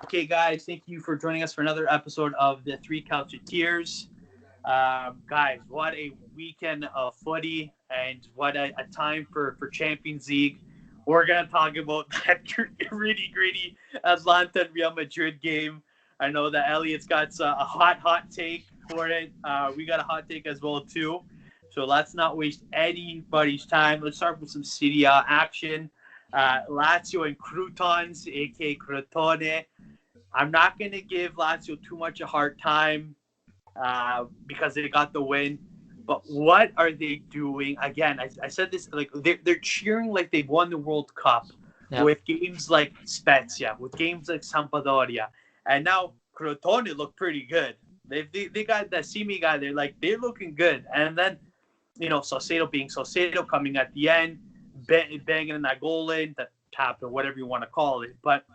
Okay, guys, thank you for joining us for another episode of the 3calcioteers. Guys, what a weekend of footy and what a time for Champions League. We're going to talk about that really gritty Atalanta and Real Madrid game. I know that Eliot's got a hot take for it. We got a hot take as well, too. So let's not waste anybody's time. Let's start with some Serie A action. Lazio and Croutons, a.k.a. Crotone. I'm not going to give Lazio too much a hard time because they got the win. But what are they doing? Again, I said this, like they're cheering like they've won the World Cup with games like Spezia, with games like Sampdoria. And now Crotone look pretty good. They got that Simi guy there, like they're looking good. And then, Saucedo being Saucedo coming at the end, banging in that goal in, that tap or whatever you want to call it. But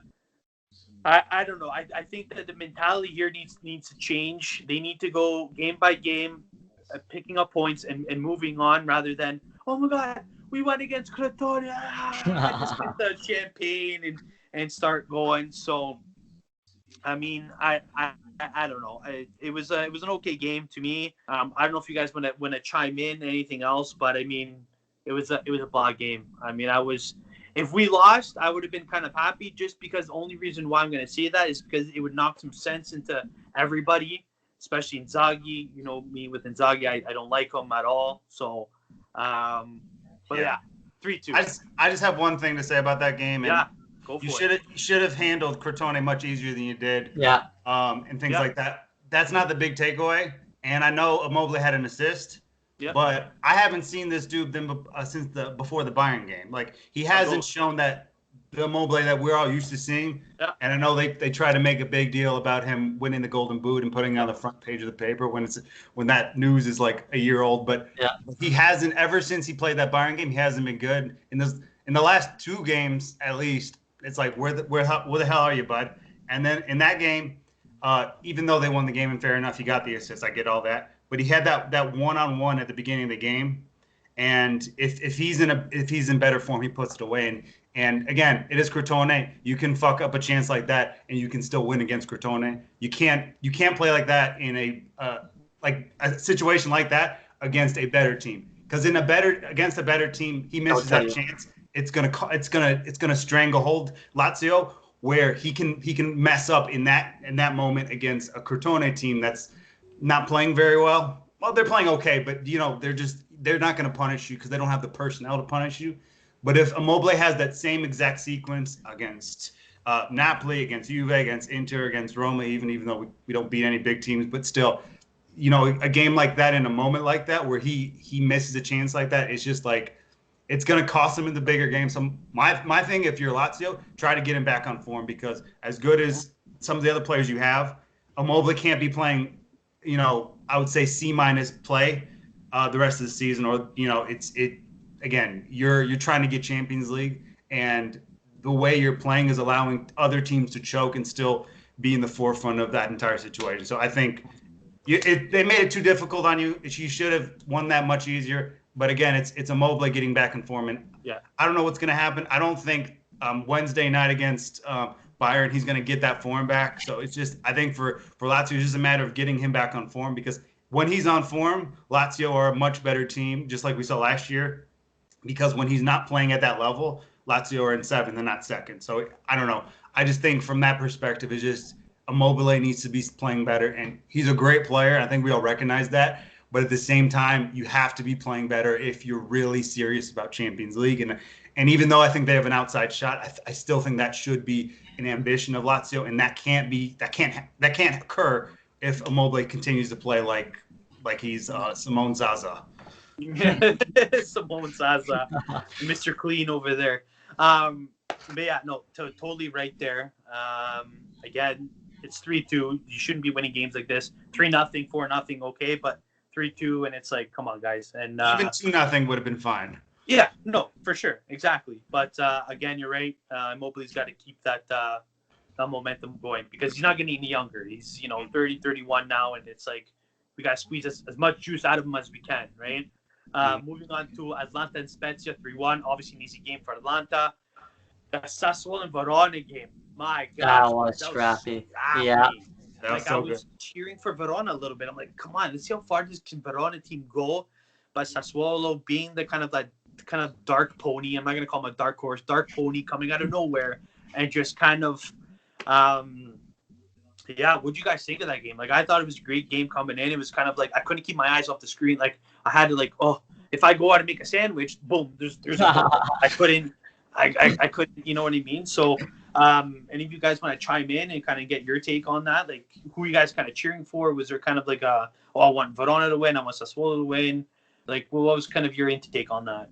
I don't know. I think that the mentality here needs to change. They need to go game by game, picking up points and moving on rather than, oh my God, we won against Crotone. I just get the champagne and start going. So, I mean, I don't know. It was an okay game to me. I don't know if you guys want to chime in anything else, but I mean, it was a bad game. I mean, if we lost, I would have been kind of happy just because the only reason why I'm going to say that is because it would knock some sense into everybody, especially Inzaghi. You know, me with Inzaghi, I don't like him at all. So, but yeah, 3-2. I just have one thing to say about that game. And go for it. You should have handled Crotone much easier than you did. Yeah. And things like that. That's not the big takeaway. And I know Immobile had an assist. Yep. But I haven't seen this dude since before the Bayern game. Like, he hasn't shown that the Immobile that we're all used to seeing. Yeah. And I know they try to make a big deal about him winning the Golden Boot and putting it on the front page of the paper when that news is like a year old. But he hasn't, ever since he played that Bayern game, he hasn't been good. In the last two games at least, it's like where the hell are you, bud? And then in that game, even though they won the game and fair enough, he got the assist. I get all that. But he had that one-on-one at the beginning of the game, and if he's in better form, he puts it away. And again, it is Crotone. You can fuck up a chance like that, and you can still win against Crotone. You can't play like that in a situation like that against a better team. Because against a better team, he misses that chance. It's gonna stranglehold Lazio, where he can mess up in that moment against a Crotone team that's not playing very well. Well, they're playing okay, but they're not going to punish you because they don't have the personnel to punish you. But if Immobile has that same exact sequence against Napoli, against Juve, against Inter, against Roma, even though we don't beat any big teams, but still, a game like that in a moment like that where he misses a chance like that, it's just like it's going to cost him in the bigger game. So my thing, if you're Lazio, try to get him back on form, because as good as some of the other players you have, Immobile can't be playing, I would say C- play the rest of the season, or again, you're trying to get Champions League, and the way you're playing is allowing other teams to choke and still be in the forefront of that entire situation. So I think they made it too difficult on you. You should have won that much easier. But again, it's Immobile getting back in form, and I don't know what's going to happen. I don't think Wednesday night against Bayern, he's going to get that form back. So it's just, I think for Lazio, it's just a matter of getting him back on form, because when he's on form, Lazio are a much better team, just like we saw last year, because when he's not playing at that level, Lazio are in 7th and not 2nd. So I don't know. I just think from that perspective, it's just Immobile needs to be playing better, and he's a great player. I think we all recognize that. But at the same time, you have to be playing better if you're really serious about Champions League. And even though I think they have an outside shot, I still think that should be an ambition of Lazio, and that can't occur if Immobile continues to play like he's Simone Zaza. Simone Zaza, Mr. Clean over there. But yeah, no, totally right there. Again, it's 3-2. You shouldn't be winning games like this. 3-0, 4-0, okay, but 3-2, and it's like, come on, guys. And even 2-0 would have been fine. Yeah, no, for sure, exactly. But again, you're right. Immobile's got to keep that momentum going, because he's not getting any younger. He's 30, 31 now, and it's like we got to squeeze as much juice out of him as we can, right? Moving on to Atalanta and Spezia, 3-1. Obviously, an easy game for Atalanta. The Sassuolo and Verona game. My That gosh, was that was scrappy. Yeah. scrappy. That was Like I so good. was cheering for Verona a little bit. I'm like, come on, let's see how far this Verona team go. But Sassuolo being the kind of dark pony, I'm not gonna call him a dark horse, dark pony coming out of nowhere and just kind of, um, yeah. What'd you guys think of that game? Like I thought it was a great game coming in. It was kind of like I couldn't keep my eyes off the screen. Like I had to oh, if I go out and make a sandwich, boom, there's a goal. I couldn't. I couldn't, you know what I mean? So, any of you guys want to chime in and kind of get your take on that? Like, who are you guys kind of cheering for? Was there kind of like I want Verona to win, I want Sassuolo to win? Like, what was kind of your intake on that?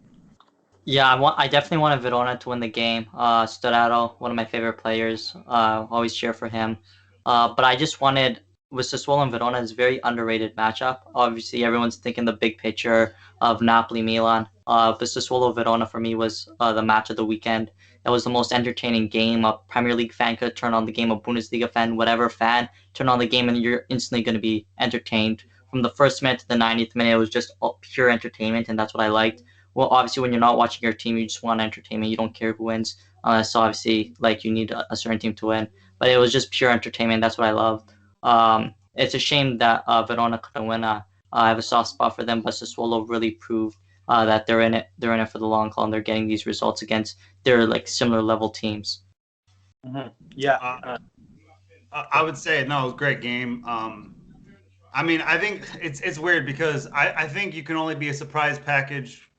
Yeah, I definitely wanted Verona to win the game. Storaro, one of my favorite players. Always cheer for him. But I just wanted with Sassuolo and Verona is a very underrated matchup. Obviously, everyone's thinking the big picture of Napoli Milan. But Sassuolo Verona for me was the match of the weekend. It was the most entertaining game. A Premier League fan could turn on the game. A Bundesliga fan, whatever fan, turn on the game, and you're instantly going to be entertained. From the first minute to the 90th minute, it was just pure entertainment, and that's what I liked. Well, obviously, when you're not watching your team, you just want entertainment. You don't care who wins, unless obviously, like, you need a certain team to win. But it was just pure entertainment. That's what I love. It's a shame that Verona couldn't win. I have a soft spot for them, but Sassuolo really proved that they're in it. They're in it for the long haul, and they're getting these results against their like similar level teams. Mm-hmm. Yeah, I would say no, it was a great game. I mean, I think it's weird because I think you can only be a surprise package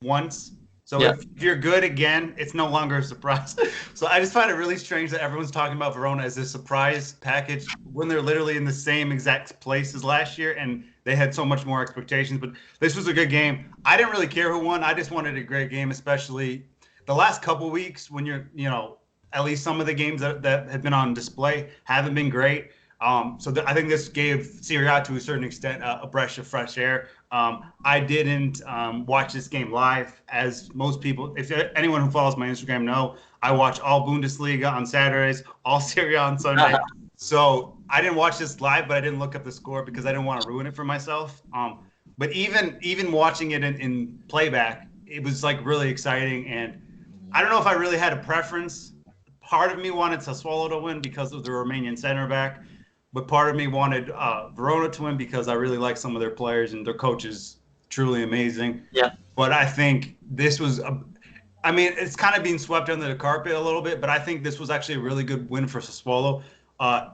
once. So Yeah. if you're good again, it's no longer a surprise. So I just find it really strange that everyone's talking about Verona as a surprise package when they're literally in the same exact place as last year and they had so much more expectations. But this was a good game. I didn't really care who won. I just wanted a great game, especially the last couple weeks when you're, at least some of the games that have been on display haven't been great. I think this gave Serie A to a certain extent a breath of fresh air. I didn't watch this game live, as most people. If anyone who follows my Instagram know, I watch all Bundesliga on Saturdays, all Serie A on Sunday. So I didn't watch this live, but I didn't look up the score because I didn't want to ruin it for myself. But even watching it in playback, it was like really exciting, and I don't know if I really had a preference. Part of me wanted Sassuolo to win because of the Romanian center back. But part of me wanted Verona to win because I really like some of their players and their coach is truly amazing. Yeah. But I think this was, it's kind of being swept under the carpet a little bit, but I think this was actually a really good win for Sassuolo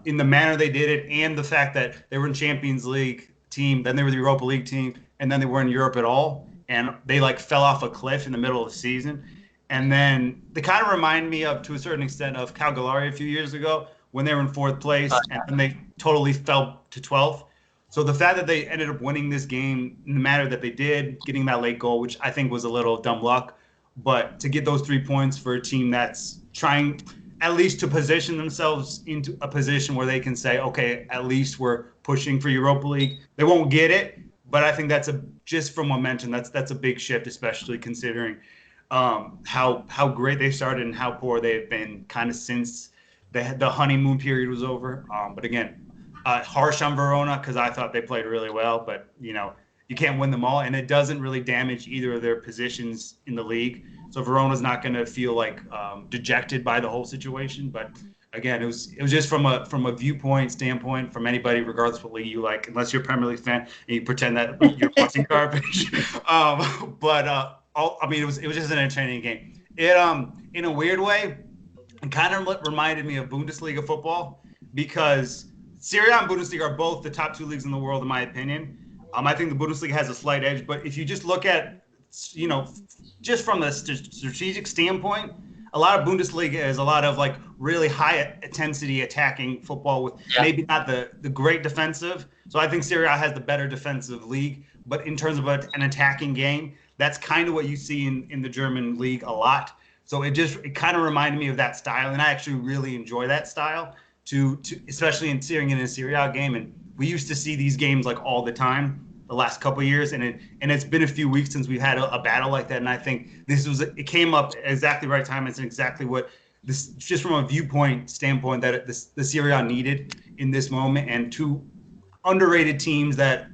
in the manner they did it and the fact that they were in Champions League team, then they were the Europa League team, and then they weren't in Europe at all. And they fell off a cliff in the middle of the season. And then they kind of remind me of, to a certain extent, of Cagliari a few years ago, when they were in fourth place and then they totally fell to 12th. So the fact that they ended up winning this game in the manner that they did, getting that late goal, which I think was a little dumb luck, but to get those 3 points for a team that's trying at least to position themselves into a position where they can say, okay, at least we're pushing for Europa League. They won't get it, but I think that's just from momentum, that's a big shift, especially considering how great they started and how poor they've been kind of since the honeymoon period was over. But again, harsh on Verona because I thought they played really well, but you can't win them all, and it doesn't really damage either of their positions in the league. So Verona's not going to feel dejected by the whole situation. But again, it was just from a viewpoint standpoint from anybody, regardless what league you like, unless you're a Premier League fan and you pretend that you're watching garbage. It was just an entertaining game. It in a weird way, it kind of reminded me of Bundesliga football because Serie A and Bundesliga are both the top 2 leagues in the world, in my opinion. I think the Bundesliga has a slight edge, but if you just look at, just from the strategic standpoint, a lot of Bundesliga is a lot of really high intensity attacking football with maybe not the great defensive. So I think Serie A has the better defensive league, but in terms of an attacking game, that's kind of what you see in the German league a lot. So it kind of reminded me of that style, and I actually really enjoy that style, to especially in seeing it in a Serie A game. And we used to see these games all the time the last couple of years, and it's been a few weeks since we've had a battle like that. And I think it came up at exactly the right time. It's exactly what this, just from a viewpoint standpoint, that the Serie A needed in this moment, and 2 underrated teams that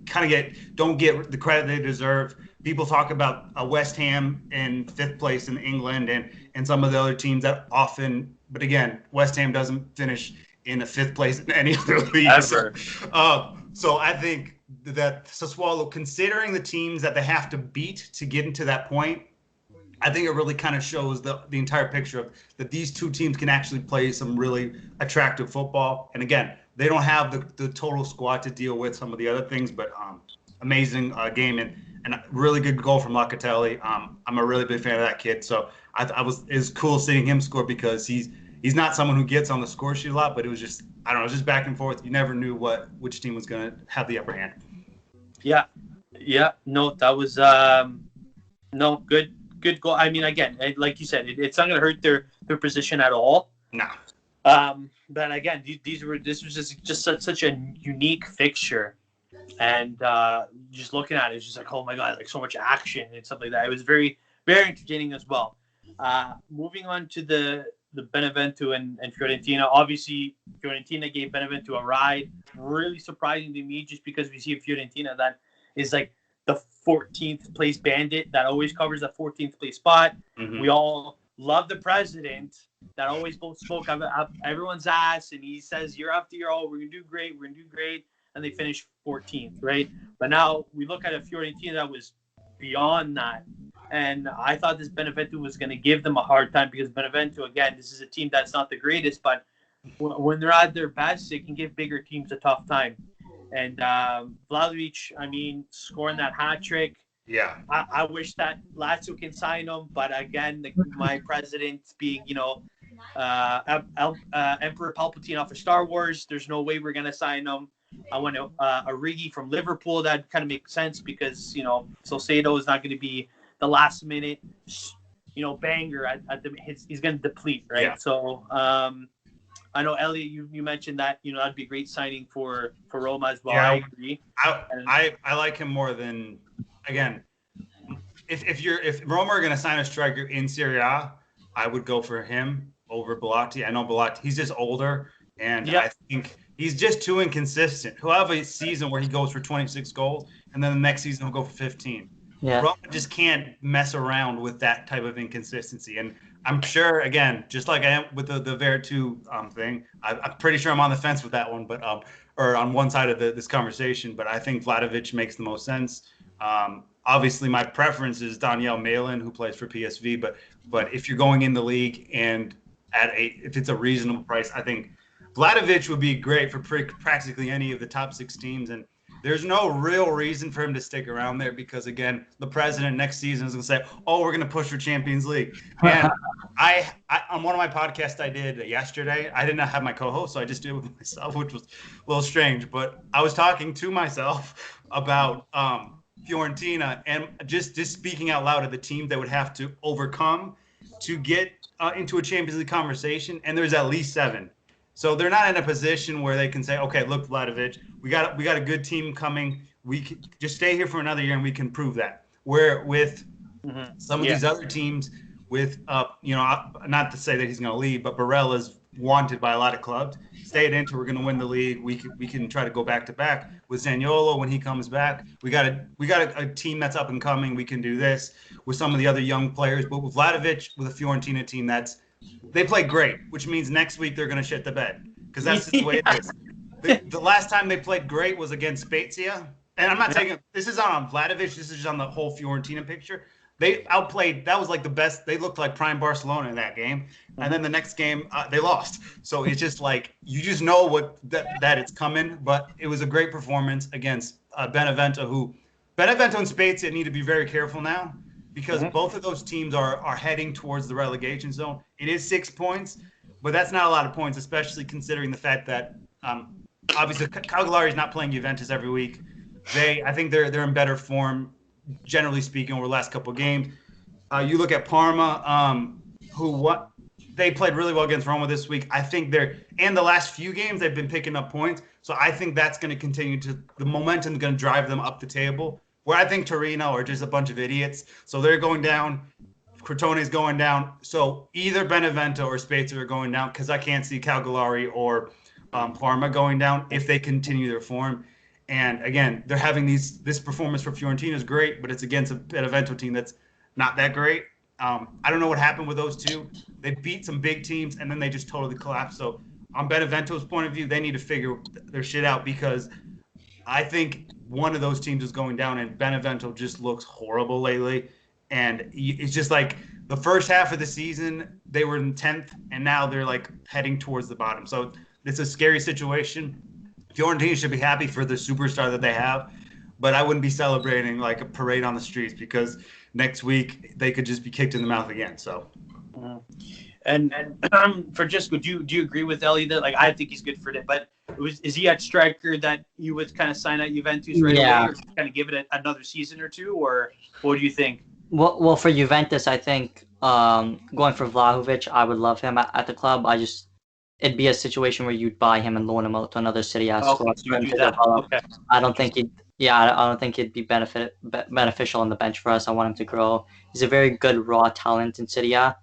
kind of don't get the credit they deserve. People talk about West Ham in 5th place in England and some of the other teams that often But again, West Ham doesn't finish in the 5th place in any other league. Ever. So I think that Sassuolo, considering the teams that they have to beat to get into that point, I think it really kind of shows the entire picture of that these two teams can actually play some really attractive football. And again, they don't have the total squad to deal with some of the other things, but amazing game and a really good goal from Locatelli. I'm a really big fan of that kid. So it's cool seeing him score because he's not someone who gets on the score sheet a lot, but it was just, I don't know, just back and forth. You never knew which team was going to have the upper hand. Yeah. No, that was good goal. I mean, again, like you said, it's not going to hurt their position at all. No. But again, this was just such a unique fixture, and just looking at it, it's just like, oh my god, like so much action and stuff like that. It was very, very entertaining as well. Moving on to the Benevento and Fiorentina. Obviously, Fiorentina gave Benevento a ride. Really surprising to me, just because we see a Fiorentina that is like the 14th place bandit that always covers the 14th place spot. Mm-hmm. We all love the president that always blows smoke up everyone's ass, and he says year after year, oh, we're gonna do great, and they finish 14th, right? But now we look at a Fiorentina that was beyond that, and I thought this Benevento was going to give them a hard time, because Benevento, again, this is a team that's not the greatest, but when they're at their best, they can give bigger teams a tough time. And Vlahovic, I mean, scoring that hat trick. Yeah. I wish that Lazio can sign him, but again, my president being, Emperor Palpatine off of Star Wars, there's no way we're going to sign him. I want a Origi from Liverpool. That kind of makes sense because, Salcedo is not going to be the last minute, banger at he's going to deplete, right? Yeah. So, I know, Eliot, you mentioned that, that'd be a great signing for Roma as well. Yeah, I agree. I like him more than, again, if Roma are going to sign a striker in Serie A, I would go for him over Belotti. I know Belotti, he's just older, and I think he's just too inconsistent. He'll have a season where he goes for 26 goals, and then the next season he'll go for 15. Yeah. Roma just can't mess around with that type of inconsistency. And I'm sure, again, just like I am with the Vertu thing, I'm pretty sure I'm on the fence with that one, but or on one side of this conversation. But I think Vlahovic makes the most sense. Obviously, my preference is Daniel Malin, who plays for PSV. But if you're going in the league and if it's a reasonable price, I think Vlahovic would be great for practically any of the top 6 teams. And there's no real reason for him to stick around there because, again, the president next season is going to say, oh, we're going to push for Champions League. And I on one of my podcasts I did yesterday, I did not have my co-host, so I just did it with myself, which was a little strange. But I was talking to myself about Fiorentina and just speaking out loud of the teams that would have to overcome to get into a Champions League conversation, and there's at least 7. So they're not in a position where they can say, okay, look, Vlahovic, we got a good team coming. We can just stay here for another year and we can prove that. Where with some of these other teams, with not to say that he's going to leave, but Barella's wanted by a lot of clubs. Stay at Inter, we're going to win the league. We can try to go back to back with Zaniolo when he comes back. We got a team that's up and coming. We can do this with some of the other young players, but with Vlahovic, with a Fiorentina team they play great, which means next week they're going to shit the bed because that's just the way it is. The last time they played great was against Spezia, and I'm not taking this is not on Vlahovic. This is just on the whole Fiorentina picture. They outplayed. That was like the best. They looked like prime Barcelona in that game, and then the next game they lost. So it's just like you just know that it's coming. But it was a great performance against Benevento. Benevento and Spezia need to be very careful now. Because both of those teams are heading towards the relegation zone. It is 6 points, but that's not a lot of points, especially considering the fact that obviously Cagliari is not playing Juventus every week. I think they're in better form, generally speaking, over the last couple of games. You look at Parma, they played really well against Roma this week. I think and the last few games they've been picking up points. So I think that's going to continue the momentum is going to drive them up the table. Where I think Torino are just a bunch of idiots. So they're going down. Crotone's going down. So either Benevento or Spezia are going down because I can't see Cagliari or Parma going down if they continue their form. And again, they're having this performance for Fiorentina is great, but it's against a Benevento team that's not that great. I don't know what happened with those two. They beat some big teams, and then they just totally collapsed. So on Benevento's point of view, they need to figure their shit out because I think one of those teams is going down, and Benevento just looks horrible lately. And it's just like the first half of the season, they were in 10th, and now they're like heading towards the bottom. So it's a scary situation. Fiorentina should be happy for the superstar that they have, but I wouldn't be celebrating like a parade on the streets because next week they could just be kicked in the mouth again. So. And Francesco, do you agree with Eliot that, like, I think he's good for it, but is he at striker that you would kind of sign at Juventus right away, or kind of give it another season or two, or what do you think? Well, for Juventus, I think going for Vlahovic, I would love him at the club. It'd be a situation where you'd buy him and loan him out to another Serie A squad. Okay. I don't think I don't think he'd be beneficial on the bench for us. I want him to grow. He's a very good raw talent in Serie A.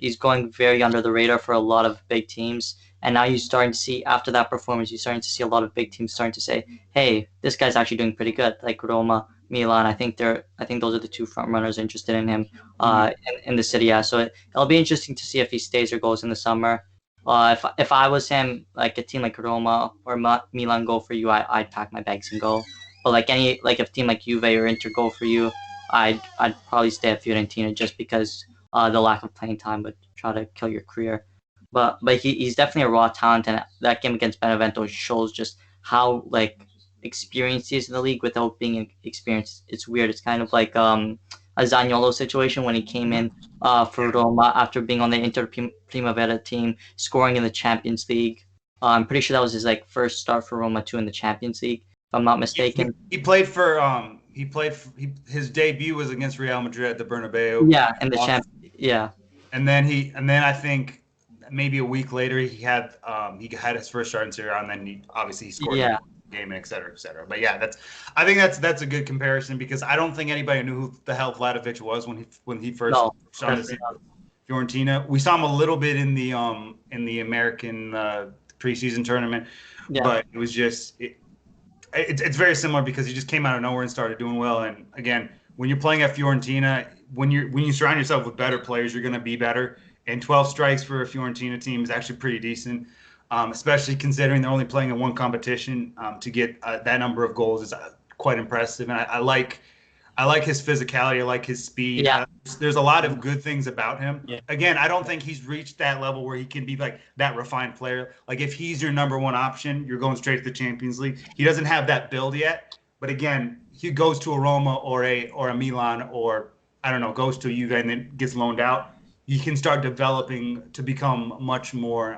He's going very under the radar for a lot of big teams. And now you're starting to see, after that performance, you're starting to see a lot of big teams starting to say, hey, this guy's actually doing pretty good. Like Roma, Milan, I think those are the two front runners interested in him in the Serie A. So it'll be interesting to see if he stays or goes in the summer. If I was him, like a team like Roma or Milan go for you, I'd pack my bags and go. But if a team like Juve or Inter go for you, I'd probably stay at Fiorentina just because the lack of playing time would try to kill your career. But he's definitely a raw talent, and that game against Benevento shows just how experienced he is in the league without being experienced. It's weird. It's kind of like a Zaniolo situation when he came in for Roma after being on the Inter Primavera team, scoring in the Champions League. I'm pretty sure that was his first start for Roma too in the Champions League, if I'm not mistaken. He played for his debut was against Real Madrid at the Bernabeu. Yeah, in the Champions. Yeah. And then I think maybe a week later he had his first start in Serie A, and then he scored the game, and et cetera, et cetera. But yeah, I think that's a good comparison because I don't think anybody knew who the hell Vlahovic was when he first started to Fiorentina. We saw him a little bit in the American preseason tournament, but it was just it's very similar because he just came out of nowhere and started doing well. And again, when you're playing at Fiorentina, when you surround yourself with better players, you're going to be better. And 12 strikes for a Fiorentina team is actually pretty decent, especially considering they're only playing in one competition. To get that number of goals is quite impressive. And I like his physicality. I like his speed. Yeah. There's a lot of good things about him. Yeah. Again, I don't think he's reached that level where he can be like that refined player. Like if he's your number one option, you're going straight to the Champions League. He doesn't have that build yet. But again, he goes to a Roma or a Milan or I don't know, goes to a Juve and then gets loaned out. You can start developing to become much more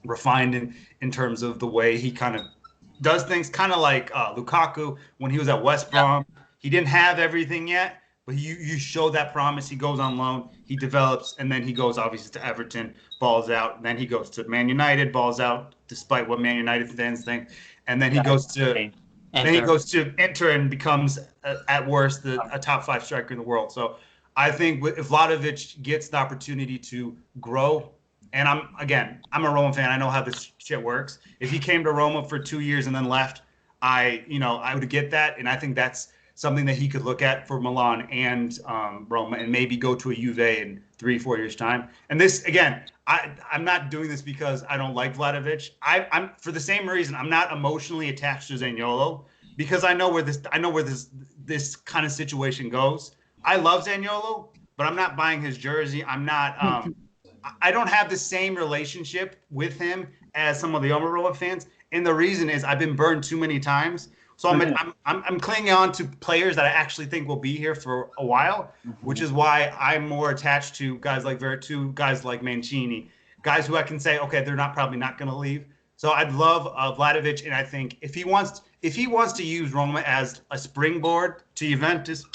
refined in terms of the way he kind of does things, kind of like Lukaku when he was at West Brom. He didn't have everything yet, but you show that promise. He goes on loan, he develops, and then he goes obviously to Everton, balls out. And then he goes to Man United, balls out, despite what Man United fans think. And then he goes to Inter and becomes at worst a top 5 striker in the world. So I think if Vlahovic gets the opportunity to grow, and I'm a Roma fan. I know how this shit works. If he came to Roma for 2 years and then left, I would get that, and I think that's something that he could look at for Milan and Roma, and maybe go to a Juve in 3-4 years time. And this again, I'm not doing this because I don't like Vlahovic. I'm for the same reason. I'm not emotionally attached to Zaniolo because I know where this kind of situation goes. I love Zaniolo, but I'm not buying his jersey. I'm not. I don't have the same relationship with him as some of the other Roma fans, and the reason is I've been burned too many times. So I'm clinging on to players that I actually think will be here for a while, which is why I'm more attached to guys like Vertu, guys like Mancini, guys who I can say, okay, they're probably not going to leave. So I'd love Vlahovic, and I think if he wants to use Roma as a springboard to Juventus,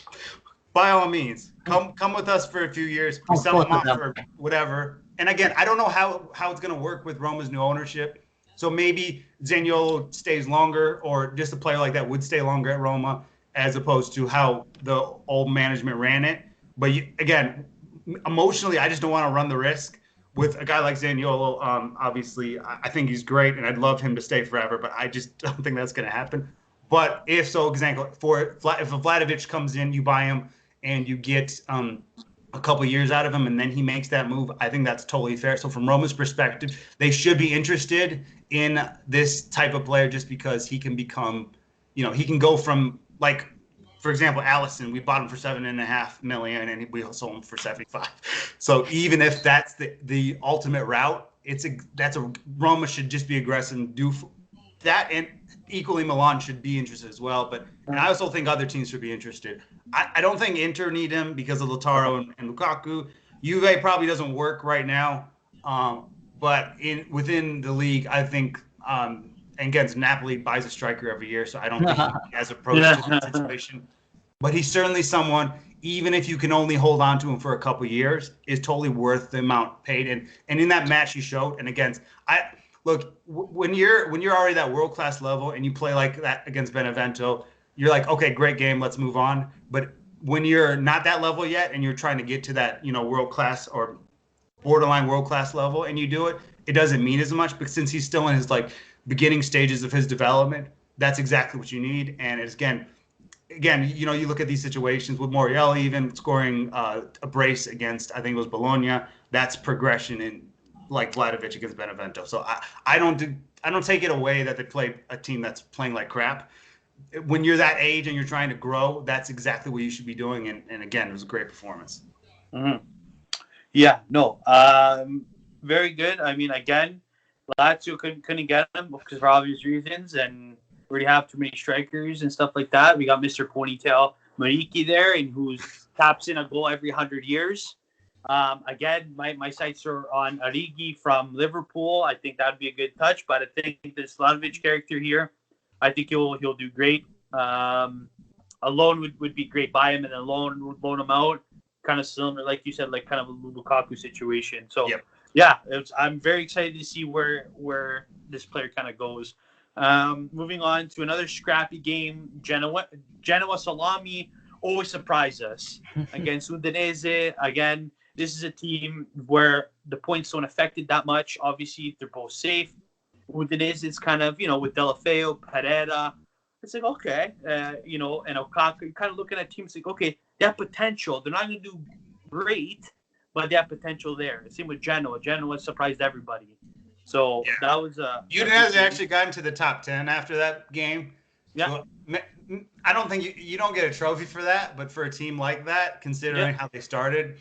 by all means, come with us for a few years. We sell him off for whatever. And again, I don't know how it's going to work with Roma's new ownership. So maybe Zaniolo stays longer, or just a player like that would stay longer at Roma, as opposed to how the old management ran it. But again, emotionally, I just don't want to run the risk with a guy like Zaniolo. Obviously, I think he's great, and I'd love him to stay forever, but I just don't think that's going to happen. But if Vlahovic comes in, you buy him, and you get a a couple years out of him and then he makes that move, I think that's totally fair. So from Roma's perspective, they should be interested in this type of player just because he can become, he can go from, like, for example, Allison, we bought him for $7.5 million and we sold him for 75. So even if that's the ultimate route, Roma should just be aggressive and do that, and equally Milan should be interested as well. And I also think other teams should be interested. I don't think Inter need him because of Lautaro and Lukaku. Juve probably doesn't work right now, but within the league, I think against Napoli buys a striker every year, so I don't think he has approached the situation. But he's certainly someone, even if you can only hold on to him for a couple years, is totally worth the amount paid. And in that match he showed, and against when you're already that world class level and you play like that against Benevento, you're like, okay, great game, let's move on. But when you're not that level yet and you're trying to get to that world class or borderline world class level and you do it, it doesn't mean as much. But since he's still in his beginning stages of his development, that's exactly what you need. And it's again, you look at these situations with Morielli even scoring a brace against, I think it was Bologna. That's progression in like Vlahovic against Benevento. So I don't take it away that they play a team that's playing like crap. When you're that age and you're trying to grow, that's exactly what you should be doing. And again, it was a great performance. Mm-hmm. Yeah, no, very good. I mean, again, Lazio couldn't get him because for obvious reasons, and we already have too many strikers and stuff like that. We got Mr. Ponytail Mariki there, and who taps in a goal every 100 years. Again, my sights are on Origi from Liverpool. I think that would be a good touch, but I think this Vlahovic character here, I think he'll do great. A loan would be great. Buy him and then loan him out. Kind of similar, like you said, like kind of a Lukaku situation. So, yeah, I'm very excited to see where this player kind of goes. Moving on to another scrappy game, Genoa Salami always surprise us against Udinese. Again, this is a team where the points don't affect it that much. Obviously, they're both safe. Udinese is kind of, with Delafeu, Pereira. It's like, okay, and Okaka, you're kind of looking at teams like, okay, they have potential. They're not going to do great, but they have potential there. Same with Genoa. Genoa surprised everybody. So that was Udinese actually got into the top 10 after that game. Yeah. So, I don't think you don't get a trophy for that, but for a team like that, considering how they started,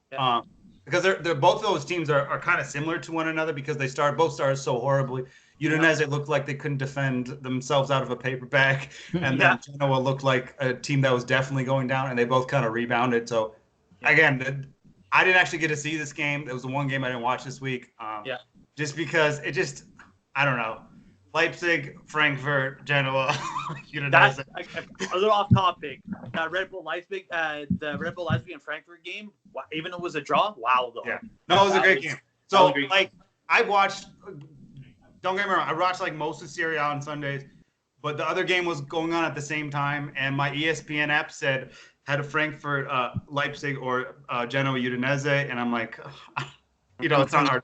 because they're both of those teams are kind of similar to one another because both started so horribly. Udinese looked like they couldn't defend themselves out of a paper bag, and then Genoa looked like a team that was definitely going down, and they both kind of rebounded. So, again, I didn't actually get to see this game. It was the one game I didn't watch this week. Just because I don't know. Leipzig, Frankfurt, Genoa, Udinese. That's a little off topic. Red Bull Leipzig, the Red Bull Leipzig and Frankfurt game, even though it was a draw, wow though. Yeah. No, it was a great game. So I watched. Don't get me wrong. I watched most of Serie A on Sundays, but the other game was going on at the same time, and my ESPN app said had a Frankfurt, Leipzig, or Genoa, Udinese, and I'm like. It's not hard.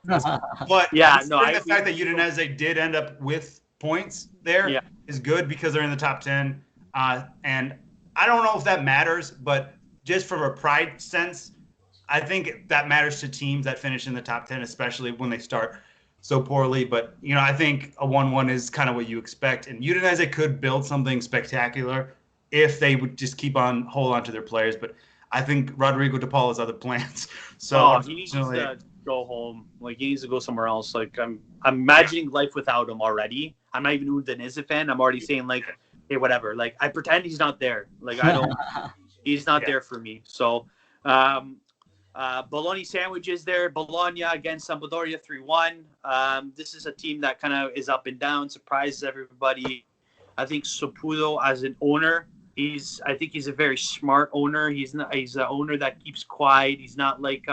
But the fact that Udinese did end up with points there is good because they're in the top 10. And I don't know if that matters, but just from a pride sense, I think that matters to teams that finish in the top 10, especially when they start so poorly. But, I think a 1-1 is kind of what you expect. And Udinese could build something spectacular if they would just hold on to their players. But I think Rodrigo De Paul has other plans. So he needs to go home. He needs to go somewhere else. I'm imagining life without him already. I'm not even Udinese fan. I'm already saying hey, whatever. I pretend he's not there. I don't. He's not there for me. So, Bologna sandwiches there. Bologna against Sampdoria 3-1. This is a team that kind of is up and down, surprises everybody. I think Saputo as an owner, I think he's a very smart owner. He's an owner that keeps quiet. He's not like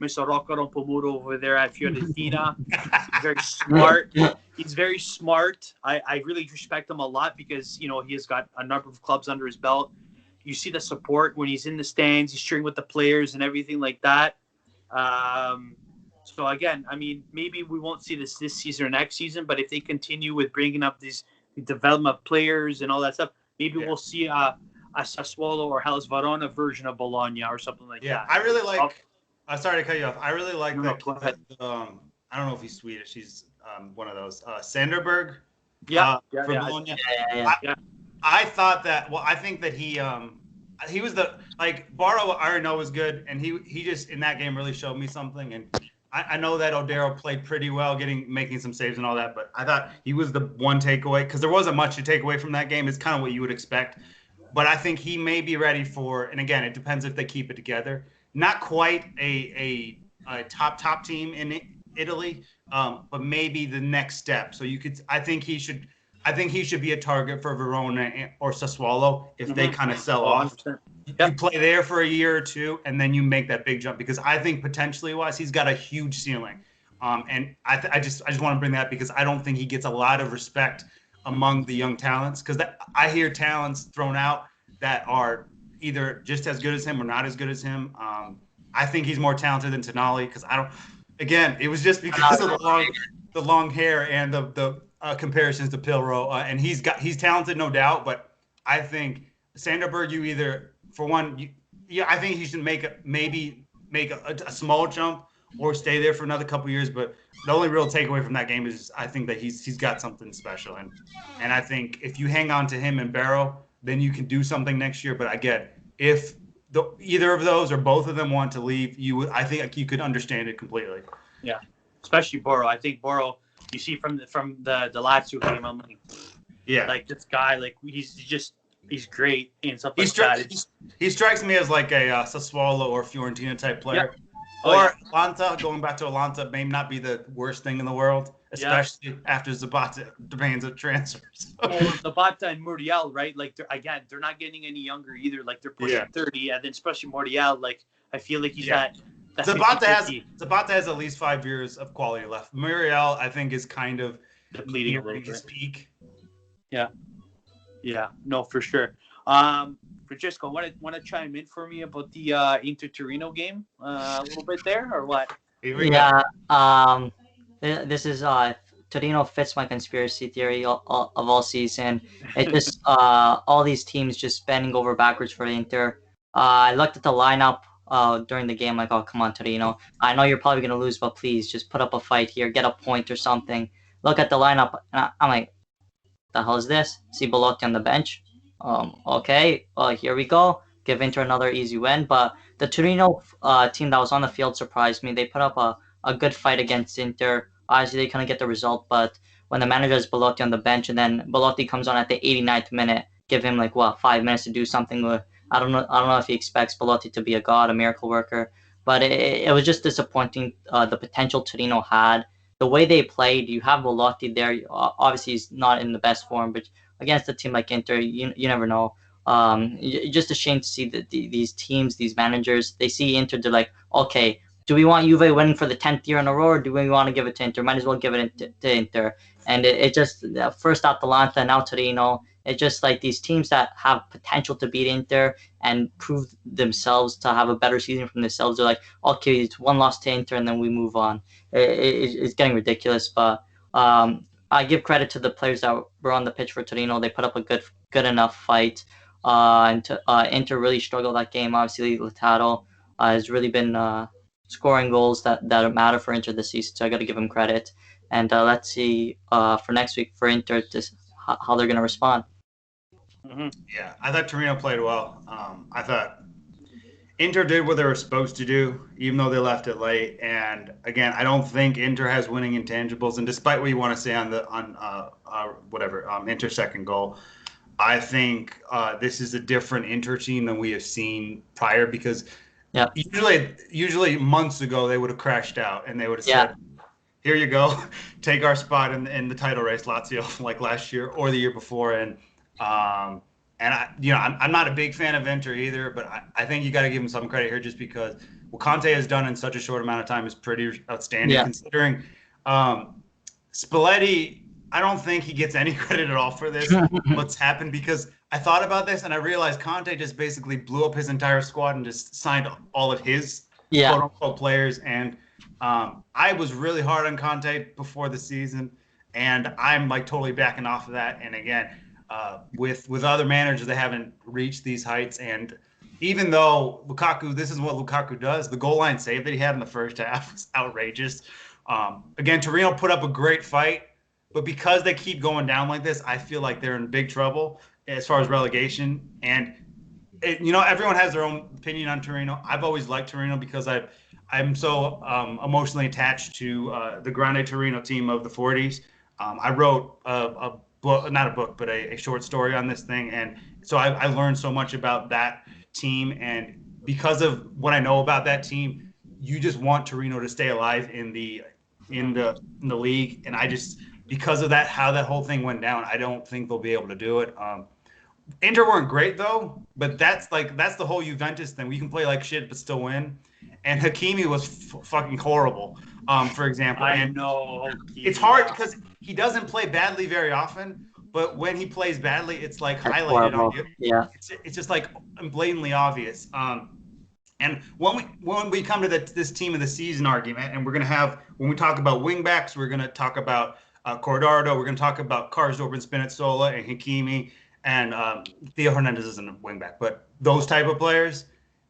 Mr. Rocco Rompomuro over there at Fiorentina. He's very smart. He's very smart. I really respect him a lot because, he has got a number of clubs under his belt. You see the support when he's in the stands. He's cheering with the players and everything like that. So, again, I mean, maybe we won't see this season or next season, but if they continue with bringing up these development of players and all that stuff, maybe we'll see a a Sassuolo or Hellas Verona version of Bologna or something like that. Yeah, I really like. Sorry to cut you off. I really like that. Go ahead. I don't know if he's Swedish. He's one of those. Sanderberg. Yeah. For Bologna. Yeah. I thought that. Well, I think that he was the Barrow. I already know was good, and he just in that game really showed me something. And I know that Odero played pretty well, making some saves and all that. But I thought he was the one takeaway because there wasn't much to take away from that game. It's kind of what you would expect. But I think he may be ready for. And again, it depends if they keep it together. Not quite a top team in Italy, but maybe the next step. So I think he should be a target for Verona or Sassuolo if they kind of sell off. You play there for a year or two, and then you make that big jump because I think potentially wise he's got a huge ceiling. And I just want to bring that because I don't think he gets a lot of respect among the young talents because I hear talents thrown out that are either just as good as him or not as good as him. I think he's more talented than Tonali because again, it was just because of the long hair and the comparisons to Pilro, and he's talented, no doubt. But I think Sanderberg, you either for one, I think he should make a small jump or stay there for another couple years. But the only real takeaway from that game is I think that he's got something special, and I think if you hang on to him and Barrow, then you can do something next year. But I get if either of those or both of them want to leave, I think you could understand it completely. Yeah, especially Borrow. I think Borrow. You see from the Lazio game, I'm like, yeah, like this guy, like he's great and stuff like that. He strikes me as like a Sassuolo or Fiorentina type player. Yeah. Or Atalanta, going back to Atalanta, may not be the worst thing in the world, especially after Zapata demands of transfers. Zapata and Muriel, right? Like they're not getting any younger either. Like they're pushing 30, and then especially Muriel, like I feel like he's at Zapata has at least 5 years of quality left. Muriel, I think, is kind of depleting a little his peak. Yeah, no, for sure. Francesco, want to chime in for me about the Inter Torino game a little bit there, or what? Yeah. This is Torino fits my conspiracy theory of all season. It just all these teams just bending over backwards for Inter. I looked at the lineup during the game, like, oh, come on, Torino. I know you're probably gonna lose, but please just put up a fight here, get a point or something. Look at the lineup, and I'm like, the hell is this? See Belotti on the bench. Okay, here we go. Give Inter another easy win. But the Torino team that was on the field surprised me. They put up a good fight against Inter. Obviously, they couldn't get the result, but when the manager is Belotti on the bench and then Belotti comes on at the 89th minute, give him 5 minutes to do something. I don't know if he expects Belotti to be a god, a miracle worker, but it was just disappointing. The potential Torino had, the way they played. You have Belotti there. Obviously, he's not in the best form, but against a team like Inter, you never know. Just a shame to see that these teams, these managers, they see Inter, they're like, okay, do we want Juve winning for the 10th year in a row, or do we want to give it to Inter? Might as well give it to Inter. And it just, first Atalanta, now Torino, it's just like these teams that have potential to beat Inter and prove themselves to have a better season from themselves. They're like, okay, it's one loss to Inter, and then we move on. It's getting ridiculous, but I give credit to the players that were on the pitch for Torino. They put up a good enough fight. Inter really struggled that game. Obviously, Lautaro has really been scoring goals that matter for Inter this season, so I got to give him credit. And let's see for next week for Inter how they're going to respond. Mm-hmm. Yeah, I thought Torino played well. I thought Inter did what they were supposed to do, even though they left it late. And again, I don't think Inter has winning intangibles. And despite what you want to say on Inter's second goal, I think this is a different Inter team than we have seen prior, because usually months ago they would have crashed out and they would have said, "Here you go, take our spot in the title race, Lazio," like last year or the year before. And I'm not a big fan of Inter either, but I think you got to give him some credit here, just because what Conte has done in such a short amount of time is pretty outstanding, considering Spalletti. I don't think he gets any credit at all for this, what's happened, because I thought about this and I realized Conte just basically blew up his entire squad and just signed all of his quote-unquote players. And I was really hard on Conte before the season, and I'm totally backing off of that. And again, with other managers that haven't reached these heights. And even though Lukaku, this is what Lukaku does, the goal line save that he had in the first half was outrageous. Again, Torino put up a great fight, but because they keep going down like this, I feel like they're in big trouble as far as relegation. And everyone has their own opinion on Torino. I've always liked Torino because I'm so emotionally attached to the Grande Torino team of the 40s. I wrote a book, not a book, but a short story on this thing, and so I learned so much about that team. And because of what I know about that team, you just want Torino to stay alive in the league. And I just, because of that, how that whole thing went down, I don't think they'll be able to do it. Inter weren't great though, but that's the whole Juventus thing. We can play like shit but still win. And Hakimi was fucking horrible, for example. I know. It's hard because he doesn't play badly very often, but when he plays badly, it's like highlighted on you. Yeah. It's just like blatantly obvious. And when we come to this team of the season argument, and we're gonna have, when we talk about wingbacks, we're gonna talk about Cordardo, we're gonna talk about Karsdorp and Spinazzola and Hakimi, and Theo Hernandez isn't a wingback, but those type of players.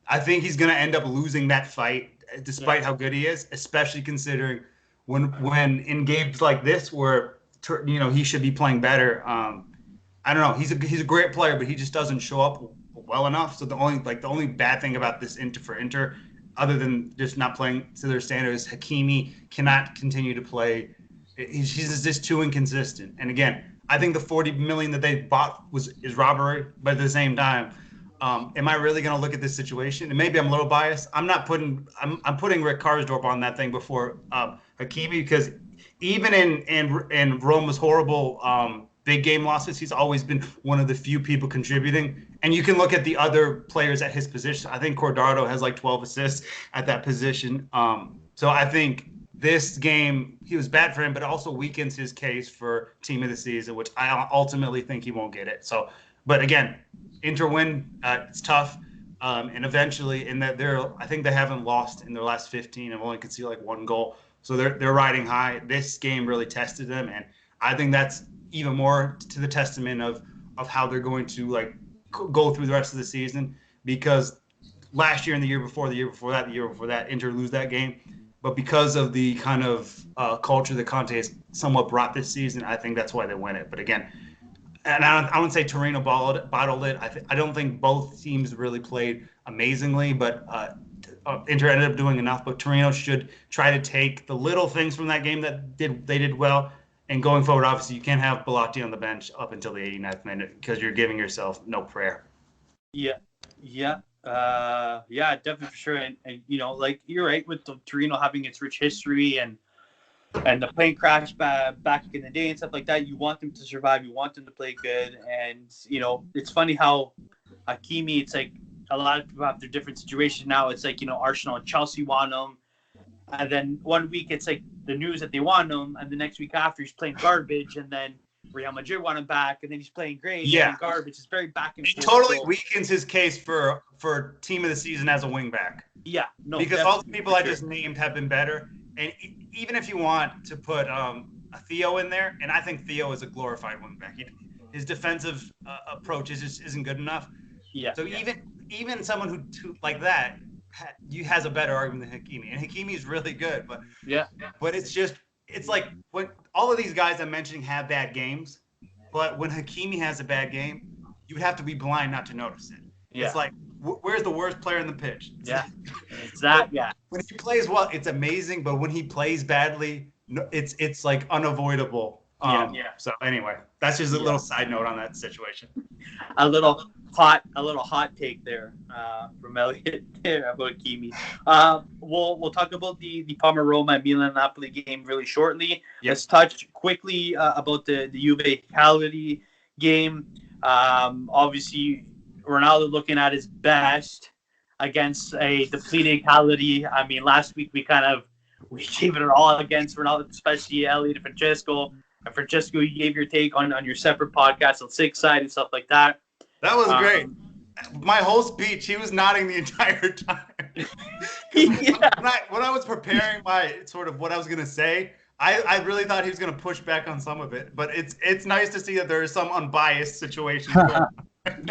I think he's going to end up losing that fight, despite how good he is, especially considering when in games like this where he should be playing better. I don't know. He's a great player, but he just doesn't show up well enough. So the only bad thing about this Inter, other than just not playing to their standards, Hakimi cannot continue to play. He's just too inconsistent. And again, I think the 40 million that they bought is robbery, but at the same time. Am I really going to look at this situation? And maybe I'm a little biased. I'm putting Rick Karsdorp on that thing before Hakimi, because even in Roma's horrible big game losses, he's always been one of the few people contributing. And you can look at the other players at his position. I think Cordardo has like 12 assists at that position. So I think this game, he was bad for him, but it also weakens his case for team of the season, which I ultimately think he won't get it. So, but again, Inter win, it's tough, and eventually, I think they haven't lost in their last 15. I've only could see like one goal, so they're riding high. This game really tested them, and I think that's even more to the testament of how they're going to like go through the rest of the season. Because last year and the year before that, Inter lose that game, but because of the kind of culture that Conte has somewhat brought this season, I think that's why they win it. But again. And I wouldn't say Torino bottled it. I don't think both teams really played amazingly, but Inter ended up doing enough. But Torino should try to take the little things from that game that they did well. And going forward, obviously, you can't have Belotti on the bench up until the 89th minute because you're giving yourself no prayer. Yeah, definitely for sure. And like you're right with the Torino having its rich history and the plane crash back in the day and stuff like that. You want them to survive. You want them to play good. And, it's funny how Hakimi, it's like a lot of people have their different situations now. It's like, Arsenal and Chelsea want him. And then one week it's like the news that they want him. And the next week after he's playing garbage. And then Real Madrid want him back. And then he's playing great. Yeah. And garbage. It's very back and forth. It totally weakens his case for team of the season as a wingback. Yeah. No, because all the people I just named have been better. And even if you want to put a Theo in there, and I think Theo is a glorified wingback, his defensive approach isn't good enough. Yeah. So even someone who like that has a better argument than Hakimi, and Hakimi is really good, but But it's like when all of these guys I'm mentioning have bad games, but when Hakimi has a bad game, you would have to be blind not to notice it. Yeah. It's like, where's the worst player in the pitch? When he plays well, it's amazing, but when he plays badly, it's like unavoidable. So anyway, that's just a little side note on that situation. A little hot take there from Eliot there about Hakimi. We'll talk about the Parma, Roma, and Milan Napoli game really shortly. Yep. Let's touch quickly about the Juve Cagliari game. Obviously, Ronaldo looking at his best against a depleted Cagliari. I mean, last week we gave it all against Ronaldo, especially Eliot and Francesco. And Francesco, you gave your take on your separate podcast on Six Side and stuff like that. That was great. My whole speech, he was nodding the entire time. When I was preparing my sort of what I was going to say, I really thought he was going to push back on some of it, but it's nice to see that there is some unbiased situations going on.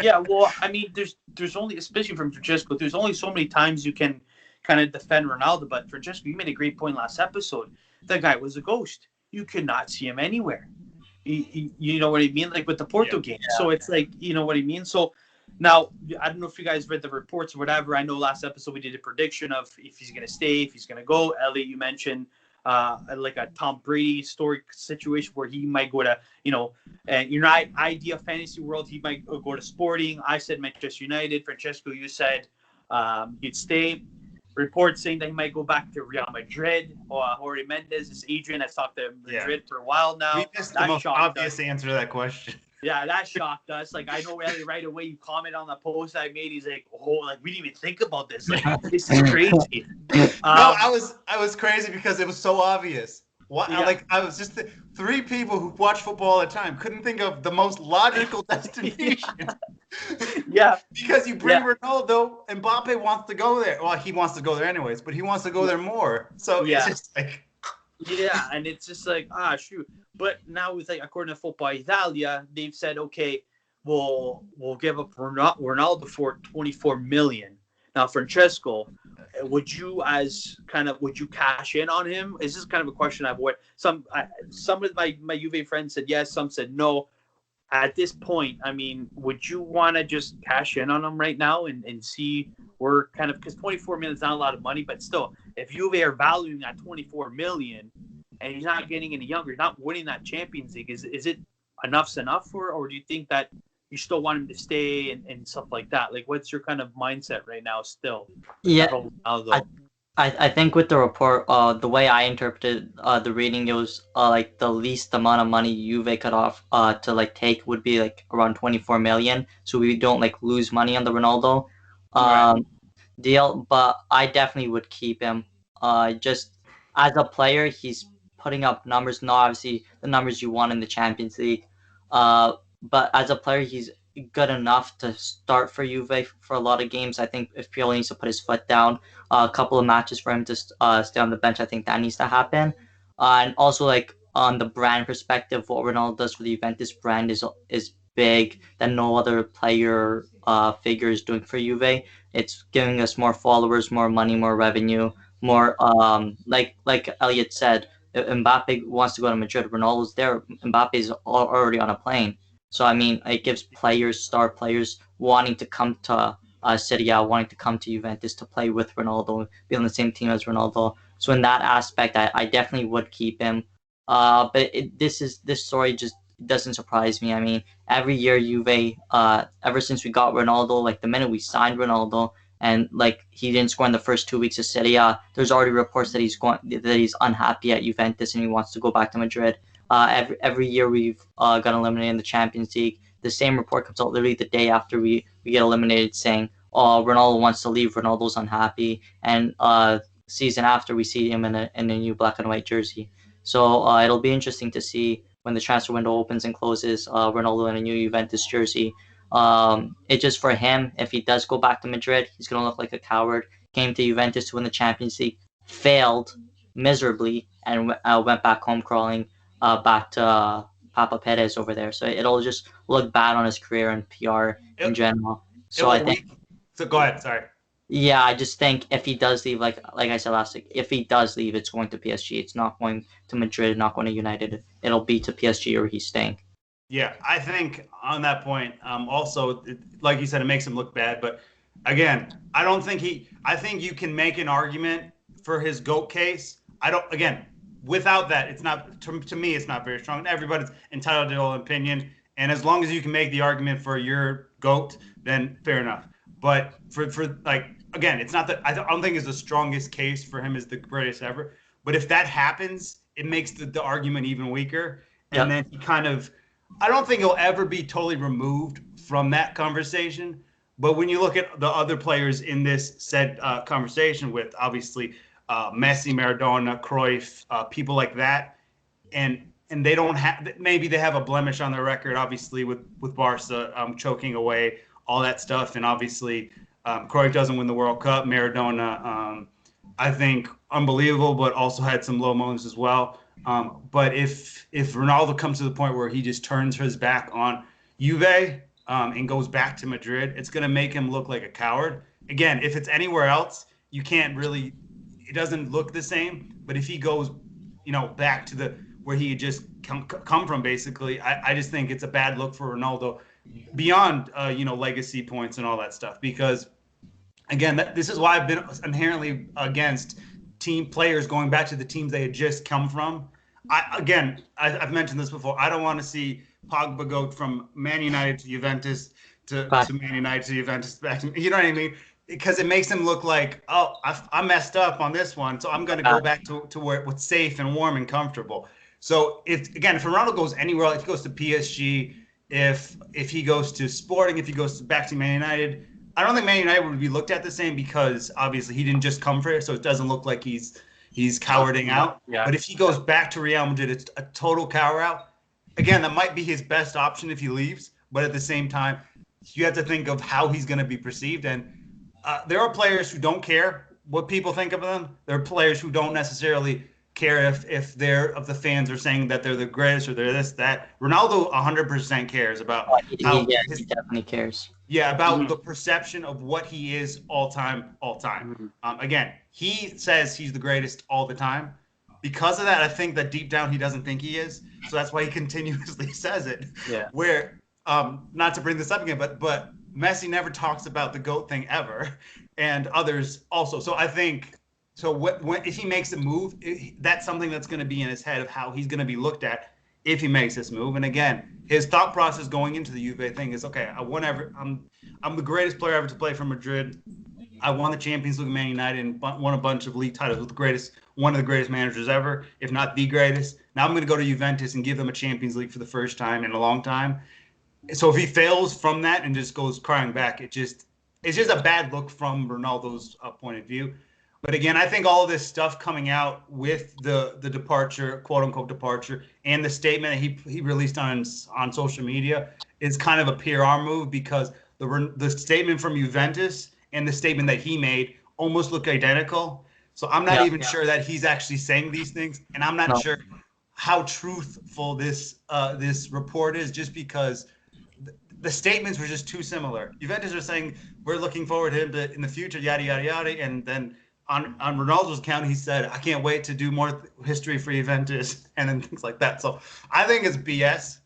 Yeah, well, I mean, there's only, especially from Francesco, there's only so many times you can kind of defend Ronaldo. But Francesco, you made a great point last episode. That guy was a ghost. You could not see him anywhere. You know what I mean? Like with the Porto game. Yeah. So it's like, you know what I mean? So now, I don't know if you guys read the reports or whatever. I know last episode we did a prediction of if he's going to stay, if he's going to go. Eliot, you mentioned like a Tom Brady story situation where he might go to, your idea fantasy world, he might go to Sporting. I said Manchester United. Francesco, you said he'd stay. Reports saying that he might go back to Real Madrid. Jorge Mendes, this Adrian has talked to Madrid for a while now. We missed the most obvious answer to that question. Yeah, that shocked us. Like, I know Ellie right away, you comment on the post I made. He's like, oh, like, we didn't even think about this. Like, this is crazy. No, I was crazy because it was so obvious. Like, I was just three people who watch football all the time couldn't think of the most logical destination. Yeah. Because you bring Ronaldo, Mbappe wants to go there. Well, he wants to go there anyways, but he wants to go there more. So it's just like... Yeah, and it's just like, shoot. But now with, like, according to Football Italia, they've said, okay, we'll give up Ronaldo for 24 million. Now, Francesco, would you cash in on him? Is this kind of a question I've heard? Some of my Juve friends said yes, some said no. At this point, I mean, would you want to just cash in on him right now and see where kind of, because 24 million is not a lot of money, but still, if Juve are valuing at 24 million and he's not getting any younger, he's not winning that Champions League, is it enough's enough for, or do you think that you still want him to stay and stuff like that? Like, what's your kind of mindset right now still? Yeah, I think with the report, the way I interpreted the reading, it was like the least amount of money Juve could off to like take would be like around 24 million, so we don't like lose money on the Ronaldo deal. But I definitely would keep him. Just as a player, he's putting up numbers, not obviously the numbers you want in the Champions League, but as a player, he's good enough to start for Juve for a lot of games. I think if Pioli needs to put his foot down, a couple of matches for him to stay on the bench, I think that needs to happen. And also, like, on the brand perspective, what Ronaldo does for the Juventus brand is big than no other player figure is doing for Juve. It's giving us more followers, more money, more revenue, more like Eliot said, if Mbappe wants to go to Madrid, Ronaldo's there, Mbappe's already on a plane. So, I mean, it gives star players wanting to come to Serie A, wanting to come to Juventus to play with Ronaldo, be on the same team as Ronaldo. So in that aspect, I definitely would keep him. But this story just doesn't surprise me. I mean, every year Juve, ever since we got Ronaldo, like the minute we signed Ronaldo, and like he didn't score in the first 2 weeks of Serie A, there's already reports that he's unhappy at Juventus and he wants to go back to Madrid. Every year we've got eliminated in the Champions League. The same report comes out literally the day after we get eliminated, saying, "Oh, Ronaldo wants to leave. Ronaldo's unhappy." And season after, we see him in a new black and white jersey. So it'll be interesting to see when the transfer window opens and closes, Ronaldo in a new Juventus jersey. It's just for him. If he does go back to Madrid, he's gonna look like a coward. Came to Juventus to win the Champions League, failed miserably, and went back home crawling. Back to Papa Perez over there. So it'll just look bad on his career and PR in general. So I think... So go ahead, sorry. Yeah, I just think if he does leave, like I said last week, if he does leave, it's going to PSG. It's not going to Madrid, not going to United. It'll be to PSG or he's staying. Yeah, I think on that point, also, like you said, it makes him look bad. But again, I think you can make an argument for his GOAT case. Without that, it's not, to me, it's not very strong. Everybody's entitled to their own opinion. And as long as you can make the argument for your GOAT, then fair enough. But for like, again, it's not that, I don't think it's the strongest case for him as the greatest ever. But if that happens, it makes the argument even weaker. And then he kind of, I don't think he'll ever be totally removed from that conversation. But when you look at the other players in this said conversation with, obviously, Messi, Maradona, Cruyff, people like that, and they don't have, maybe they have a blemish on their record, obviously with Barca choking away all that stuff, and obviously Cruyff doesn't win the World Cup. Maradona, I think unbelievable, but also had some low moments as well. But if Ronaldo comes to the point where he just turns his back on Juve and goes back to Madrid, it's going to make him look like a coward. Again, if it's anywhere else, you can't really. It doesn't look the same. But if he goes, back to where he just come from, basically, I just think it's a bad look for Ronaldo beyond legacy points and all that stuff. Because again, this is why I've been inherently against team players going back to the teams they had just come from. I've mentioned this before. I don't want to see Pogba go from Man United to Juventus to Man United to Juventus back to, you know what I mean? Because it makes him look like, oh, I messed up on this one, so I'm going to go back to where it's safe and warm and comfortable. So if Ronaldo goes anywhere, if he goes to PSG, if he goes to Sporting, if he goes back to Man United, I don't think Man United would be looked at the same because obviously he didn't just come for it, so it doesn't look like he's cowarding out. Yeah. But if he goes back to Real Madrid, it's a total cower out. Again, that might be his best option if he leaves, but at the same time, you have to think of how he's going to be perceived. And there are players who don't care what people think of them. There are players who don't necessarily care if the fans are saying that they're the greatest or they're this, that. Ronaldo 100% cares about he definitely cares. Yeah, about the perception of what he is all time. Again, he says he's the greatest all the time. Because of that, I think that deep down he doesn't think he is. So that's why he continuously says it. Yeah. Where, not to bring this up again, but Messi never talks about the GOAT thing ever, and others also. So I think, if he makes a move, that's something that's going to be in his head of how he's going to be looked at if he makes this move. And again, his thought process going into the Juve thing is, okay, I'm the greatest player ever to play for Madrid. I won the Champions League with Man United and won a bunch of league titles with one of the greatest managers ever, if not the greatest. Now I'm going to go to Juventus and give them a Champions League for the first time in a long time. So if he fails from that and just goes crying back, it's just a bad look from Ronaldo's point of view. But again, I think all of this stuff coming out with the departure, quote unquote departure, and the statement that he released on social media is kind of a PR move, because the statement from Juventus and the statement that he made almost look identical. So I'm not even sure that he's actually saying these things, and I'm not sure how truthful this report is, just because the statements were just too similar. Juventus are saying we're looking forward to him in the future, yada yada yada, and then on Ronaldo's account he said, I can't wait to do more history for Juventus, and then things like that. So I think it's BS.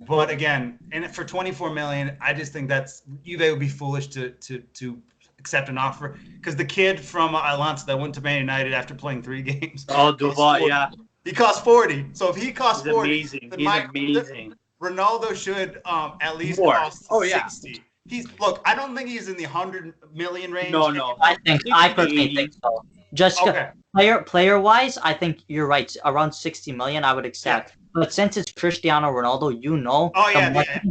But again, and for 24 million, I just think that's Juve would be foolish to accept an offer, because the kid from Atalanta that went to Man United after playing 3 games. Oh, Duvan, yeah. He cost 40. So if he costs 40, amazing. He's amazing. Ronaldo should at least cost 60. Look, I don't think he's in the 100 million range. No. I personally think so. Just player wise, I think you're right. Around 60 million, I would accept. Yeah. But since it's Cristiano Ronaldo,